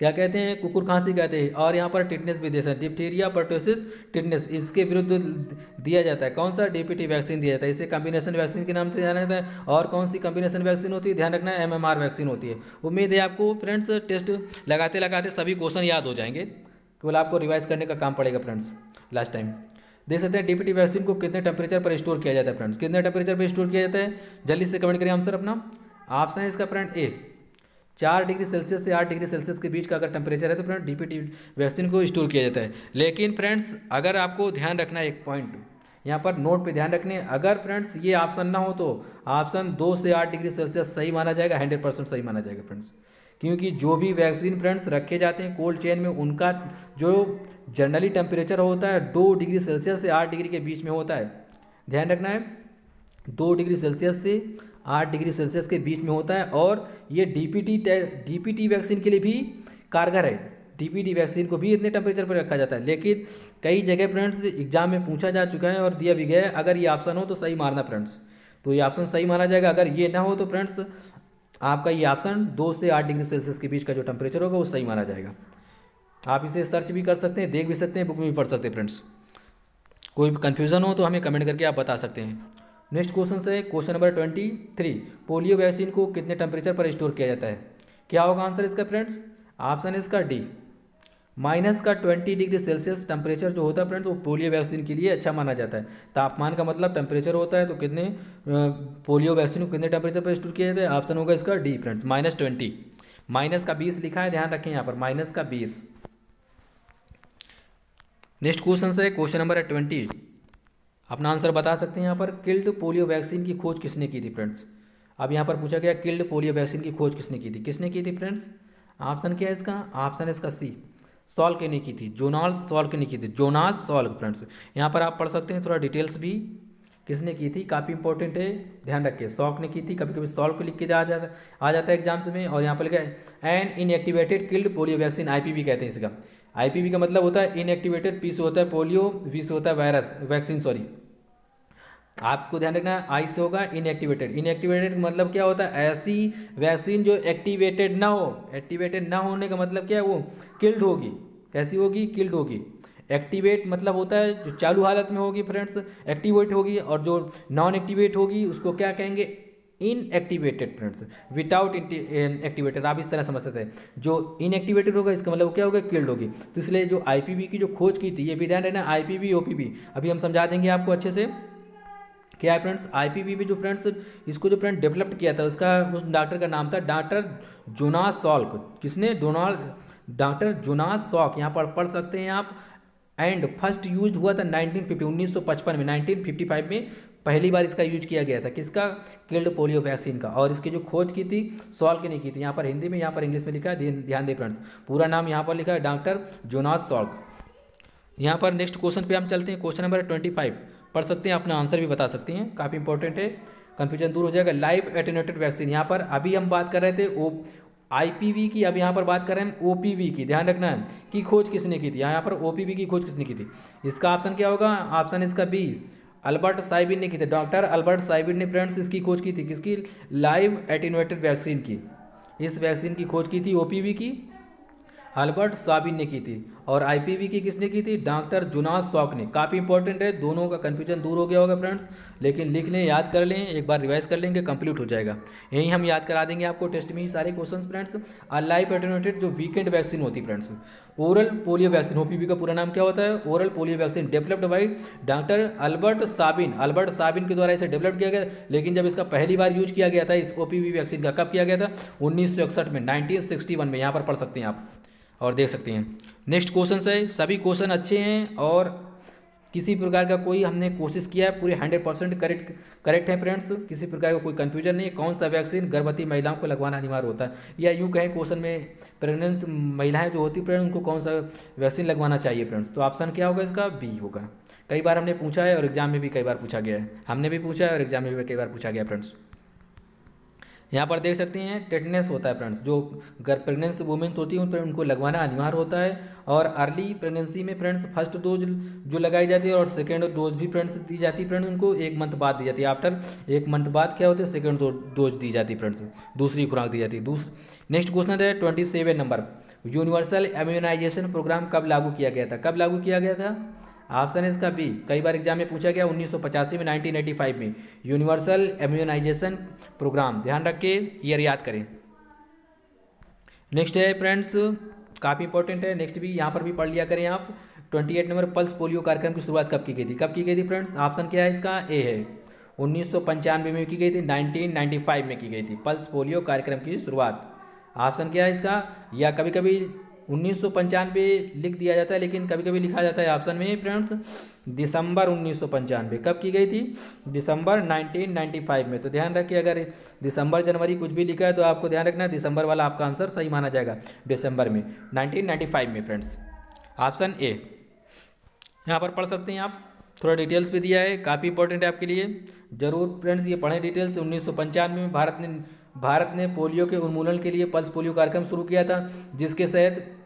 क्या कहते हैं, कुकुर खांसी कहते हैं। और यहाँ पर टिटनेस भी दे सकते हैं, डिप्थीरिया, परट्यूसिस, टिटनेस, इसके विरुद्ध दिया जाता है कौन सा, डीपीटी वैक्सीन दिया जाता है। इसे कॉम्बिनेशन वैक्सीन के नाम से जाना जाता है। और कौन सी कॉम्बिनेशन वैक्सीन होती है, ध्यान रखना है एमएमआर वैक्सीन होती है। उम्मीद है आपको फ्रेंड्स टेस्ट लगाते लगाते सभी क्वेश्चन याद हो जाएंगे, केवल आपको रिवाइज करने का काम पड़ेगा फ्रेंड्स। लास्ट टाइम देख सकते हैं डीपीटी वैक्सीन को कितने टेम्परेचर पर स्टोर किया जाता है फ्रेंड्स, कितने टेम्परेचर पर स्टोर किया जाता है, जल्दी से कमेंट करें आंसर अपना। ऑप्शन है इसका फ्रेंड ए 4 डिग्री सेल्सियस से 8 डिग्री सेल्सियस के बीच का अगर टेम्परेचर है तो फ्रेंड डीपीटी वैक्सीन को स्टोर किया जाता है। लेकिन फ्रेंड्स अगर आपको ध्यान रखना है, एक पॉइंट यहाँ पर नोट पे ध्यान रखने, अगर फ्रेंड्स ये ऑप्शन ना हो तो ऑप्शन 2 से 8 डिग्री सेल्सियस सही माना जाएगा, 100% सही माना जाएगा फ्रेंड्स। क्योंकि जो भी वैक्सीन फ्रेंड्स रखे जाते हैं कोल्ड चेन में, उनका जो जनरली टेम्परेचर होता है 2 डिग्री सेल्सियस से 8 डिग्री के बीच में होता है। ध्यान रखना है 2 डिग्री सेल्सियस से 8 डिग्री सेल्सियस के बीच में होता है। और ये डीपीटी वैक्सीन के लिए भी कारगर है, डीपीटी वैक्सीन को भी इतने टेम्परेचर पर रखा जाता है। लेकिन कई जगह फ्रेंड्स एग्जाम में पूछा जा चुका है और दिया भी गया है, अगर ये ऑप्शन हो तो सही मारना फ्रेंड्स, तो ये ऑप्शन सही माना जाएगा। अगर ये ना हो तो फ्रेंड्स आपका ये ऑप्शन 2 से 8 डिग्री सेल्सियस के बीच का जो टेम्परेचर होगा वो सही माना जाएगा। आप इसे सर्च भी कर सकते हैं, देख भी सकते हैं, बुक में भी पढ़ सकते हैं फ्रेंड्स। कोई कन्फ्यूज़न हो तो हमें कमेंट करके आप बता सकते हैं। नेक्स्ट क्वेश्चन से क्वेश्चन नंबर 23, पोलियो वैक्सीन को कितने टेम्परेचर पर स्टोर किया जाता है। क्या होगा आंसर इसका फ्रेंड्स, ऑप्शन इसका डी -20 डिग्री सेल्सियस टेम्परेचर जो होता है फ्रेंड्स वो पोलियो वैक्सीन के लिए अच्छा माना जाता है। तापमान का मतलब टेम्परेचर होता है, तो कितने पोलियो वैक्सीन को कितने टेम्परेचर पर स्टोर किया जाता है, ऑप्शन होगा इसका डी फ्रेंड्स -20, माइनस का 20 लिखा है, ध्यान रखें यहाँ पर -20। नेक्स्ट क्वेश्चन से क्वेश्चन नंबर है 20, अपना आंसर बता सकते हैं यहाँ पर, किल्ड पोलियो वैक्सीन की खोज किसने की थी फ्रेंड्स। अब यहाँ पर पूछा गया किल्ड पोलियो वैक्सीन की खोज किसने की थी फ्रेंड्स। ऑप्शन क्या है इसका, ऑप्शन इसका सी, सॉल्क ने की थी, जोनास सॉल्क ने की थी, जोनास सॉल्क फ्रेंड्स। यहाँ पर आप पढ़ सकते हैं थोड़ा डिटेल्स भी, किसने की थी, काफ़ी इंपॉर्टेंट है, ध्यान रखिए। सॉल्क ने की थी, कभी कभी सॉल्क को लिख के आ जाता है एग्जाम्स में। और यहाँ पर लिखा है an inactivated killed polio vaccine, IPV कहते हैं इसका। आईपीवी का मतलब होता है इनएक्टिवेटेड, पी से होता है पोलियो, वी से होता है वायरस वैक्सीन, सॉरी आपको ध्यान रखना है, आई से होगा इनएक्टिवेटेड। इनएक्टिवेटेड मतलब क्या होता है, ऐसी वैक्सीन जो एक्टिवेटेड ना हो। एक्टिवेटेड ना होने का मतलब क्या है, वो किल्ड होगी। कैसी होगी, किल्ड होगी। एक्टिवेट मतलब होता है जो चालू हालत में होगी फ्रेंड्स, एक्टिवेट होगी, और जो नॉन एक्टिवेट होगी उसको क्या कहेंगे, इनएक्टिवेटेड फ्रेंड्स, विदाउट एक्टिवेटेड। आप इस तरह समझ सकते हैं, जो इनएक्टिवेटेड होगा इसका मतलब क्या होगा, किल्ड होगी। तो इसलिए जो आईपीवी की जो खोज की थी, ये भी ध्यान रहना, आईपीवी ओपीवी अभी हम समझा देंगे आपको अच्छे से क्या है फ्रेंड्स। आईपीवी भी जो फ्रेंड्स इसको जो फ्रेंड डेवलप किया था उसका, उस डॉक्टर का नाम था डॉक्टर जोनास सॉल्क। किसने, डॉक्टर जोनास सॉल्क, यहाँ पर पढ़ सकते हैं आप। एंड फर्स्ट यूज हुआ था 1955 में, 1955 में पहली बार इसका यूज किया गया था, किसका, किल्ड पोलियो वैक्सीन का। और इसकी जो खोज की थी सॉल्क ने की थी। यहाँ पर हिंदी में, यहाँ पर इंग्लिश में लिखा है, ध्यान दें फ्रेंड्स, पूरा नाम यहाँ पर लिखा है डॉक्टर जोनास सॉल्क। यहाँ पर नेक्स्ट क्वेश्चन पे हम चलते हैं, क्वेश्चन नंबर 25 पढ़ सकते हैं, अपना आंसर भी बता सकते हैं, काफ़ी इंपॉर्टेंट है, कन्फ्यूजन दूर हो जाएगा। लाइव एटेन्यूएटेड वैक्सीन, यहाँ पर अभी हम बात कर रहे थे IPV की, अब यहाँ पर बात करें हम OPV की, ध्यान रखना है कि खोज किसने की थी, यहाँ पर OPV की खोज किसने की थी। इसका ऑप्शन क्या होगा, ऑप्शन इसका बी, अल्बर्ट साइबिन ने की थी। डॉक्टर अल्बर्ट साइबिन ने फ्रेंड्स इसकी खोज की थी, किसकी, लाइव एटेन्यूएटेड वैक्सीन की। इस वैक्सीन की खोज की थी OPV की, अल्बर्ट साबिन ने की थी। और IPV की किसने की थी, डॉक्टर जोनास सॉक ने। काफ़ी इंपॉर्टेंट है, दोनों का कन्फ्यूजन दूर हो गया होगा फ्रेंड्स, लेकिन लिख लें, याद कर लें, एक बार रिवाइज कर लेंगे, कंप्लीट हो जाएगा। यही हम याद करा देंगे आपको टेस्ट में ही सारे क्वेश्चंस फ्रेंड्स। लाइव एटेन्यूएटेड जो वीकेंड वैक्सीन होती है friends, oral polio vaccine, OPV का पूरा नाम क्या होता है, oral polio vaccine, developed by doctor Albert Sabin. Albert Sabin के द्वारा इसे डेवलप किया गया, लेकिन जब इसका पहली बार यूज किया गया था इस OPV वैक्सीन का, कब किया गया था, 1961 में, 1961 में, यहाँ पर पढ़ सकते हैं आप और देख सकते हैं। नेक्स्ट क्वेश्चन है, सभी क्वेश्चन अच्छे हैं और किसी प्रकार का कोई हमने कोशिश किया है, पूरे 100% करेक्ट है फ्रेंड्स, किसी प्रकार का कोई कंफ्यूजन नहीं है। कौन सा वैक्सीन गर्भवती महिलाओं को लगवाना अनिवार्य होता है, या यूँ कहें क्वेश्चन में प्रेग्नेंट महिलाएं जो होती फ्रेंड्स उनको कौन सा वैक्सीन लगवाना चाहिए फ्रेंड्स, तो ऑप्शन क्या होगा इसका, बी होगा। कई बार हमने पूछा है और एग्जाम में भी कई बार पूछा गया है, हमने भी पूछा है और एग्जाम में भी कई बार पूछा गया फ्रेंड्स। यहाँ पर देख सकते हैं टेटनेस होता है फ्रेंड्स, जो प्रेगनेंसी वुमेन होती है उन पर उनको लगवाना अनिवार्य होता है। और अर्ली प्रेगनेंसी में फ्रेंड्स फर्स्ट डोज जो लगाई जाती है और सेकेंड डोज भी फ्रेंड्स दी जाती है फ्रेंड्स, उनको 1 मंथ बाद दी जाती है। आफ्टर 1 मंथ बाद क्या होता है, सेकेंड डोज दी जाती है फ्रेंड्स, दूसरी खुराक दी जाती है। नेक्स्ट क्वेश्चन है 27 नंबर, यूनिवर्सल इम्यूनाइजेशन प्रोग्राम कब लागू किया गया था, कब लागू किया गया था, ऑप्शन इसका बी, कई बार एग्जाम में पूछा गया, 1985 में, 1985 में यूनिवर्सल इम्यूनाइजेशन प्रोग्राम, ध्यान रख के ईयर याद करें। नेक्स्ट है फ्रेंड्स, काफ़ी इंपॉर्टेंट है, नेक्स्ट भी यहाँ पर भी पढ़ लिया करें आप। 28 नंबर, पल्स पोलियो कार्यक्रम की शुरुआत कब की गई थी, कब की गई थी फ्रेंड्स, ऑप्शन क्या है इसका, ए है, 1995 में की गई थी, 1995 में की गई थी पल्स पोलियो कार्यक्रम की शुरुआत। ऑप्शन क्या है इसका, या कभी कभी 1995 लिख दिया जाता है, लेकिन कभी कभी लिखा जाता है ऑप्शन में फ्रेंड्स दिसंबर 1995। कब की गई थी, दिसंबर 1995 में। तो ध्यान रखिए, अगर दिसंबर जनवरी कुछ भी लिखा है तो आपको ध्यान रखना दिसंबर वाला आपका आंसर सही माना जाएगा, दिसंबर में 1995 में फ्रेंड्स, ऑप्शन ए। यहाँ पर पढ़ सकते हैं आप, थोड़ा डिटेल्स भी दिया है, काफ़ी इंपॉर्टेंट है आपके लिए, जरूर फ्रेंड्स ये पढ़ें डिटेल्स। 1995 में भारत ने पोलियो के उन्मूलन के लिए पल्स पोलियो कार्यक्रम शुरू किया था, जिसके तहत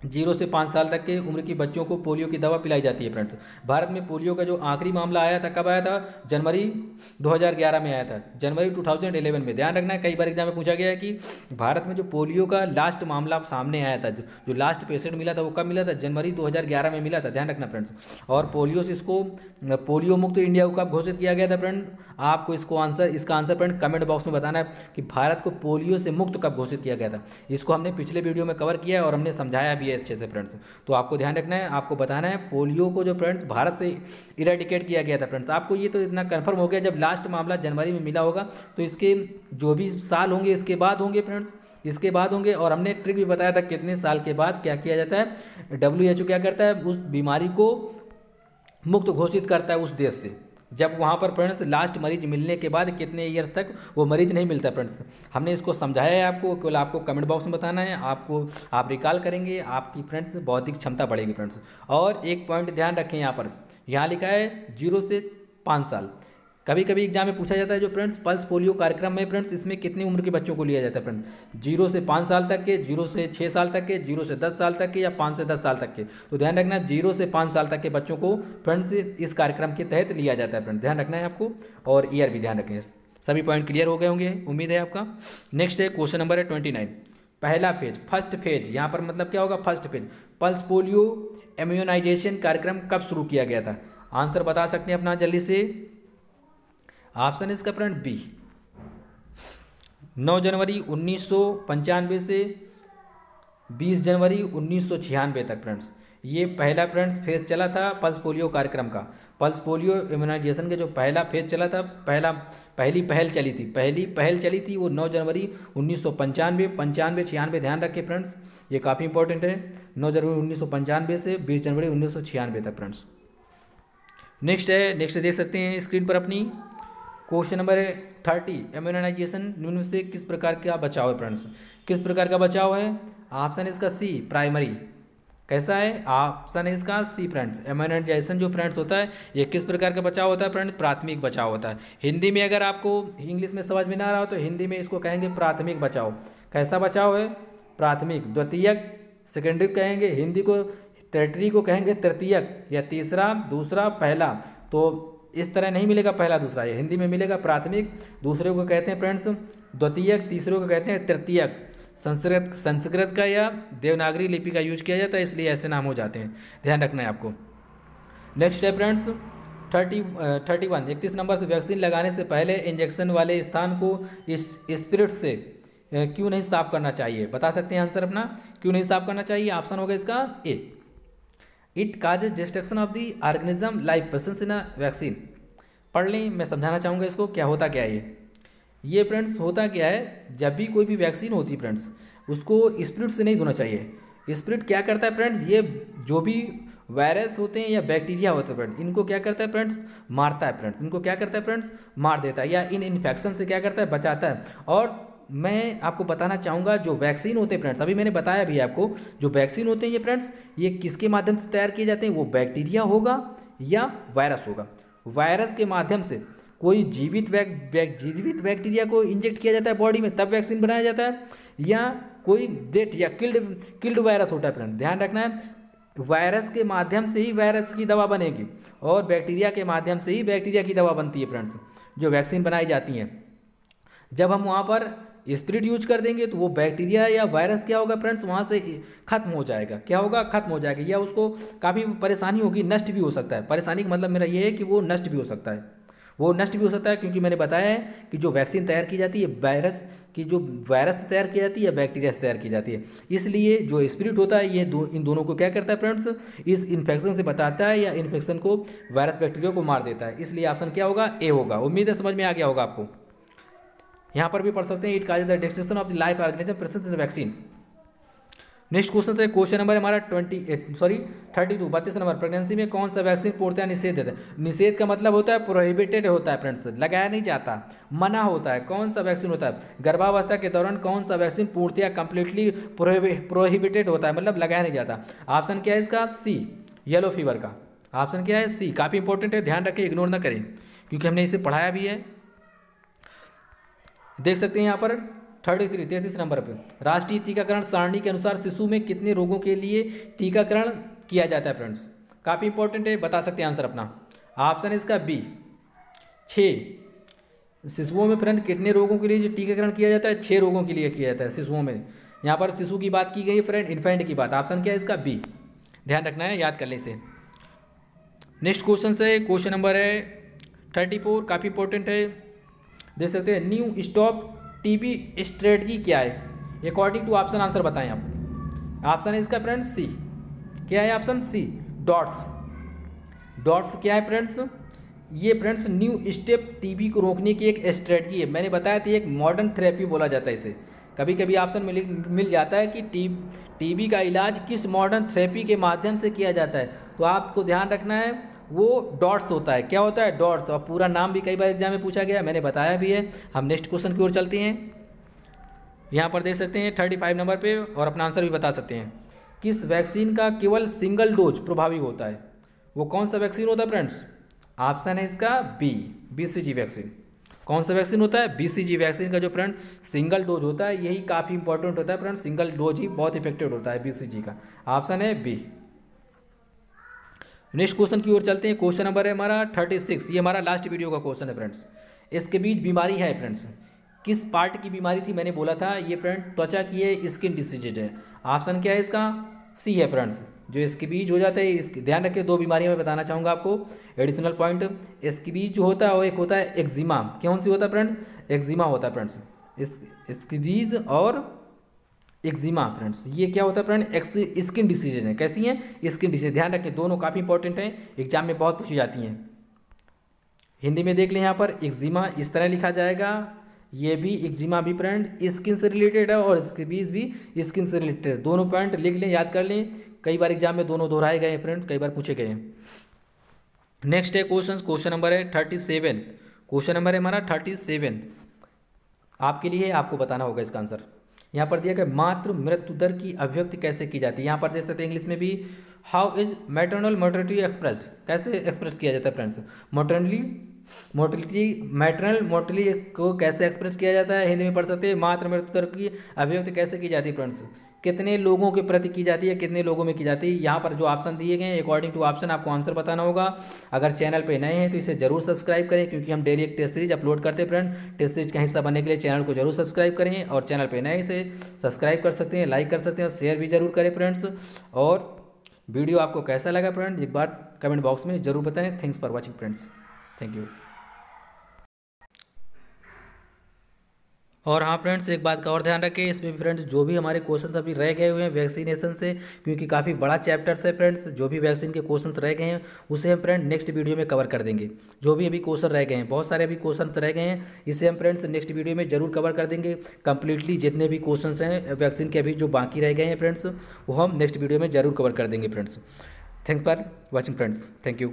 0 से 5 साल तक के उम्र के बच्चों को पोलियो की दवा पिलाई जाती है फ्रेंड्स। भारत में पोलियो का जो आखिरी मामला आया था, कब आया था, जनवरी 2011 में आया था, जनवरी 2011 में। ध्यान रखना है, कई बार एग्जाम में पूछा गया है कि भारत में जो पोलियो का लास्ट मामला सामने आया था, जो लास्ट पेशेंट मिला था वो कब मिला था, जनवरी 2011 में मिला था, ध्यान रखना फ्रेंड्स। और पोलियो से इसको पोलियो मुक्त इंडिया को कब घोषित किया गया था फ्रेंड, आपको इसका आंसर फ्रेंड कमेंट बॉक्स में बताना है कि भारत को पोलियो से मुक्त कब घोषित किया गया था। इसको हमने पिछले वीडियो में कवर किया है और हमने समझाया भी है अच्छे से फ्रेंड्स, तो आपको ध्यान रखना है, आपको बताना है पोलियो को जो फ्रेंड्स भारत से इरेडिकेट किया गया था फ्रेंड्स। आपको ये तो इतना कंफर्म हो गया, जब लास्ट मामला जनवरी में मिला होगा तो इसके जो भी साल होंगे इसके बाद होंगे फ्रेंड्स, इसके बाद होंगे। और हमने ट्रिक भी बताया था कितने साल के बाद क्या किया जाता है, WHO क्या करता है, उस बीमारी को मुक्त घोषित करता है उस देश से, जब वहाँ पर फ्रेंड्स लास्ट मरीज मिलने के बाद कितने ईयर्स तक वो मरीज नहीं मिलता फ्रेंड्स। हमने इसको समझाया है आपको, केवल आपको कमेंट बॉक्स में बताना है, आप रिकॉल करेंगे, आपकी फ्रेंड्स बौद्धिक क्षमता बढ़ेगी फ्रेंड्स। और एक पॉइंट ध्यान रखें, यहाँ लिखा है 0 से 5 साल। कभी कभी एग्जाम में पूछा जाता है जो फ्रेंड्स पल्स पोलियो कार्यक्रम में फ्रेंड्स इसमें कितनी उम्र के बच्चों को लिया जाता है फ्रेंड्स, 0 से 5 साल तक के, 0 से 6 साल तक के, 0 से 10 साल तक के, या 5 से 10 साल तक के। तो ध्यान रखना 0 से 5 साल तक के बच्चों को फ्रेंड्स इस कार्यक्रम के तहत लिया जाता है फ्रेंड्स, ध्यान रखना है आपको। और ईयर भी ध्यान रखें। सभी पॉइंट क्लियर हो गए होंगे, उम्मीद है आपका। नेक्स्ट है क्वेश्चन नंबर है 29, पहला फेज, फर्स्ट फेज। यहाँ पर मतलब क्या होगा, first phase, pulse polio immunisation कार्यक्रम कब शुरू किया गया था, आंसर बता सकते हैं अपना जल्दी से। ऑप्शन इसका फ्रेंड बी, 9 जनवरी 1995 से 20 जनवरी 1996 तक फ्रेंड्स, ये पहला फ्रेंड्स फेज चला था पल्स पोलियो कार्यक्रम का। पल्स पोलियो इम्यूनाइजेशन के जो पहला फेज चला था, पहली पहल चली थी वो 9 जनवरी 1995, 95-96 ध्यान रखें फ्रेंड्स, ये काफ़ी इंपॉर्टेंट है। 9 जनवरी 1995 से 20 जनवरी 1996 तक फ्रेंड्स। नेक्स्ट देख सकते हैं स्क्रीन पर अपनी, क्वेश्चन नंबर 30, इम्यूनाइजेशन निम्न से किस प्रकार का बचाव है फ्रेंड्स, किस प्रकार का बचाव है। ऑप्शन इसका सी, प्राइमरी। कैसा है, ऑप्शन है इसका सी फ्रेंड्स, इम्यूनाइजेशन जो फ्रेंड्स होता है ये किस प्रकार का बचाव होता है फ्रेंड्स, प्राथमिक बचाव होता है। हिंदी में अगर आपको इंग्लिश में समझ में ना आ रहा हो तो हिंदी में इसको कहेंगे प्राथमिक बचाव। कैसा बचाव है? प्राथमिक, द्वितीयक, सेकेंडरी कहेंगे, हिंदी को टर्टरी को कहेंगे तृतीयक, या तीसरा, दूसरा, पहला। तो इस तरह नहीं मिलेगा पहला दूसरा, ये हिंदी में मिलेगा प्राथमिक, दूसरे को कहते हैं फ्रेंड्स द्वितीयक, तीसरे को कहते हैं तृतीयक। संस्कृत का या देवनागरी लिपि का यूज किया जाता है, इसलिए ऐसे नाम हो जाते हैं, ध्यान रखना है आपको। नेक्स्ट है फ्रेंड्स 31 नंबर से, वैक्सीन लगाने से पहले इंजेक्शन वाले स्थान को इस स्पिरिट से क्यों नहीं साफ करना चाहिए? बता सकते हैं आंसर अपना, क्यों नहीं साफ करना चाहिए? ऑप्शन होगा इसका A, it causes destruction of the organism life presence in a vaccine. पढ़ लें, मैं समझाना चाहूँगा इसको, क्या होता क्या है ये फ्रेंड्स। होता क्या है, जब भी कोई भी वैक्सीन होती है फ्रेंड्स, उसको स्पिरिट से नहीं धोना चाहिए। स्पिरिट क्या करता है फ्रेंड्स, ये जो भी वायरस होते हैं या बैक्टीरिया होते हैं फ्रेंड्स, इनको क्या करता है फ्रेंड्स, मारता है फ्रेंड्स, इनको क्या करता है फ्रेंड्स, मार देता है, या इन इन्फेक्शन से क्या करता है, बचाता है। और मैं आपको बताना चाहूँगा, जो वैक्सीन होते हैं फ्रेंड्स, अभी मैंने बताया भी आपको, जो वैक्सीन होते हैं ये फ्रेंड्स, ये किसके माध्यम से तैयार किए जाते हैं? वो बैक्टीरिया होगा या वायरस होगा। वायरस के माध्यम से कोई जीवित बैक्टीरिया को इंजेक्ट किया जाता है बॉडी में, तब वैक्सीन बनाया जाता है, या कोई डेड या किल्ड वायरस होता है फ्रेंड्स, ध्यान रखना है। वायरस के माध्यम से ही वायरस की दवा बनेगी, और बैक्टीरिया के माध्यम से ही बैक्टीरिया की दवा बनती है फ्रेंड्स, जो वैक्सीन बनाई जाती हैं। जब हम वहाँ पर स्पिरिट यूज कर देंगे तो वो बैक्टीरिया या वायरस क्या होगा फ्रेंड्स, वहाँ से खत्म हो जाएगा। क्या होगा? खत्म हो जाएगा, या उसको काफ़ी परेशानी होगी, नष्ट भी हो सकता है। परेशानी का मतलब मेरा ये है कि वो नष्ट भी हो सकता है, वो नष्ट भी हो सकता है, क्योंकि मैंने बताया है कि जो वैक्सीन तैयार की जाती है वायरस की, जो वायरस से तैयार की जाती है या बैक्टीरिया से तैयार की जाती है। इसलिए जो स्पिरिट होता है ये इन दोनों को क्या करता है फ्रेंड्स, इस इन्फेक्शन से बचाता है, या इन्फेक्शन को, वायरस बैक्टीरिया को मार देता है। इसलिए ऑप्शन क्या होगा? ए होगा। उम्मीद है समझ में आ गया होगा आपको। यहाँ पर भी पढ़ सकते हैं, it causes the destruction of the life organism present in the vaccine. Next question है, क्वेश्चन नंबर हमारा 32 नंबर, प्रेगनेंसी में कौन सा वैक्सीन पूर्णतः निषेध है? निषेध का मतलब होता है प्रोहिबिटेड होता है फ्रेंड्स, लगाया नहीं जाता, मना होता है। कौन सा वैक्सीन होता है? गर्भावस्था के दौरान कौन सा वैक्सीन पूर्णतः कंप्लीटली प्रोहिबिटेड होता है, मतलब लगाया नहीं जाता? ऑप्शन क्या है इसका? सी, येलो फीवर का। ऑप्शन क्या है? सी। काफ़ी इंपॉर्टेंट है, ध्यान रखें, इग्नोर ना करें, क्योंकि हमने इसे पढ़ाया भी है। देख सकते हैं यहाँ पर 33 नंबर पर, राष्ट्रीय टीकाकरण सारणी के अनुसार शिशु में कितने रोगों के लिए टीकाकरण किया जाता है फ्रेंड्स? काफ़ी इंपॉर्टेंट है, बता सकते हैं आंसर अपना। ऑप्शन इसका बी, 6 शिशुओं में फ्रेंड कितने रोगों के लिए जो टीकाकरण किया जाता है? 6 रोगों के लिए किया जाता है शिशुओं में। यहाँ पर शिशु की बात की गई है फ्रेंड, इन्फेंट की बात। ऑप्शन क्या है इसका? बी। ध्यान रखना है, याद कर लें इसे। नेक्स्ट क्वेश्चन से, क्वेश्चन नंबर है 34, काफ़ी इंपॉर्टेंट है, देख सकते हैं। न्यू स्टॉप टीबी स्ट्रेटजी क्या है? अकॉर्डिंग टू ऑप्शन आंसर बताएं आप। ऑप्शन है इसका फ्रेंड्स सी। क्या है ऑप्शन? सी, डॉट्स। डॉट्स क्या है फ्रेंड्स? ये फ्रेंड्स न्यू स्टेप टीबी को रोकने की एक स्ट्रेटजी है। मैंने बताया था एक मॉडर्न थेरेपी बोला जाता है इसे। कभी कभी ऑप्शन मिल जाता है कि टीबी का इलाज किस मॉडर्न थेरेपी के माध्यम से किया जाता है, तो आपको ध्यान रखना है वो डॉट्स होता है। क्या होता है? डॉट्स। और पूरा नाम भी कई बार एग्जाम में पूछा गया, मैंने बताया भी है। हम नेक्स्ट क्वेश्चन की ओर चलते हैं। यहाँ पर देख सकते हैं 35 नंबर पे, और अपना आंसर भी बता सकते हैं। किस वैक्सीन का केवल सिंगल डोज प्रभावी होता है? वो कौन सा वैक्सीन होता है फ्रेंड्स? ऑप्शन है इसका बी, BCG वैक्सीन। कौन सा वैक्सीन होता है? BCG वैक्सीन का जो फ्रेंड सिंगल डोज होता है, यही काफ़ी इंपॉर्टेंट होता है फ्रेंड, सिंगल डोज ही बहुत इफेक्टिव होता है BCG का। ऑप्शन है बी। नेक्स्ट क्वेश्चन की ओर चलते हैं। क्वेश्चन नंबर है हमारा 36, ये हमारा लास्ट वीडियो का क्वेश्चन है फ्रेंड्स। इसके बीच बीमारी है फ्रेंड्स, किस पार्ट की बीमारी थी? मैंने बोला था ये फ्रेंड त्वचा की है, स्किन डिसीज है। ऑप्शन क्या है इसका? सी है फ्रेंड्स, जो इसके बीच हो जाता है। इसकी ध्यान रखिए, 2 बीमारियां मैं बताना चाहूँगा आपको, एडिशनल पॉइंट। इसके बीच जो होता है वो एक होता है एक्जिमा। कौन सी होता है फ्रेंड्स? एक्जिमा होता है फ्रेंड्स। इसके बीच और एक्जिमा फ्रेंड्स, ये क्या होता है फ्रेंड? स्किन डिसीज है। कैसी हैं? Skin disease. ध्यान रखें, दोनों काफ़ी इंपॉर्टेंट हैं, एग्जाम में बहुत पूछी जाती हैं। हिंदी में देख लें, यहाँ पर एक्जिमा इस तरह लिखा जाएगा, ये भी एक्जिमा भी फ्रेंड स्किन से रिलेटेड है, और इसके बीच भी स्किन से रिलेटेड है। दोनों पॉइंट लिख लें, याद कर लें, कई बार एग्जाम में दोनों दोहराए गए हैं फ्रेंड, कई बार पूछे गए हैं। नेक्स्ट है क्वेश्चन नंबर है 37। क्वेश्चन नंबर है हमारा 37 आपके लिए, आपको बताना होगा इसका आंसर। यहाँ पर दिया गया मातृ मृत्यु दर की अभिव्यक्ति कैसे की जाती है। यहाँ पर देख सकते हैं इंग्लिश में भी, how is maternal mortality expressed, कैसे एक्सप्रेस किया जाता है फ्रेंड्स। मैटरनल मोर्टेलिटी को कैसे एक्सप्रेस किया जाता है, हिंदी में पढ़ सकते हैं। मातृ मृत्यु दर की अभिव्यक्ति कैसे की जाती है फ्रेंड्स, कितने लोगों के प्रति की जाती है, कितने लोगों में की जाती है। यहाँ पर जो ऑप्शन दिए गए हैं अकॉर्डिंग टू ऑप्शन आपको आंसर बताना होगा। अगर चैनल पे नए हैं तो इसे जरूर सब्सक्राइब करें, क्योंकि हम डेली एक टेस्ट सीरीज अपलोड करते हैं फ्रेंड। टेस्ट सीरीज का हिस्सा बनने के लिए चैनल को जरूर सब्सक्राइब करें, और चैनल पे नए से सब्सक्राइब कर सकते हैं, लाइक कर सकते हैं और शेयर भी जरूर करें फ्रेंड्स। और वीडियो आपको कैसा लगा फ्रेंड्स, एक बार कमेंट बॉक्स में जरूर बताएं। Thanks for watching friends, thank you. और हाँ फ्रेंड्स, एक बात का और ध्यान रखें इसमें भी फ्रेंड्स, जो भी हमारे क्वेश्चंस अभी रह गए हुए हैं वैक्सीनेशन से, क्योंकि काफ़ी बड़ा चैप्टर्स है फ्रेंड्स, जो भी वैक्सीन के क्वेश्चंस रह गए हैं उसे हम फ्रेंड नेक्स्ट वीडियो में कवर कर देंगे। जो भी अभी क्वेश्चन रह गए हैं, बहुत सारे अभी क्वेश्चन रह गए हैं, इसे हम फ्रेंड्स नेक्स्ट वीडियो में जरूर कवर कर देंगे कंप्लीटली। जितने भी क्वेश्चन हैं वैक्सीन के अभी जो बाकी रह गए हैं फ्रेंड्स, वो हम नेक्स्ट वीडियो में जरूर कवर कर देंगे friends. Thanks for watching friends, thank you.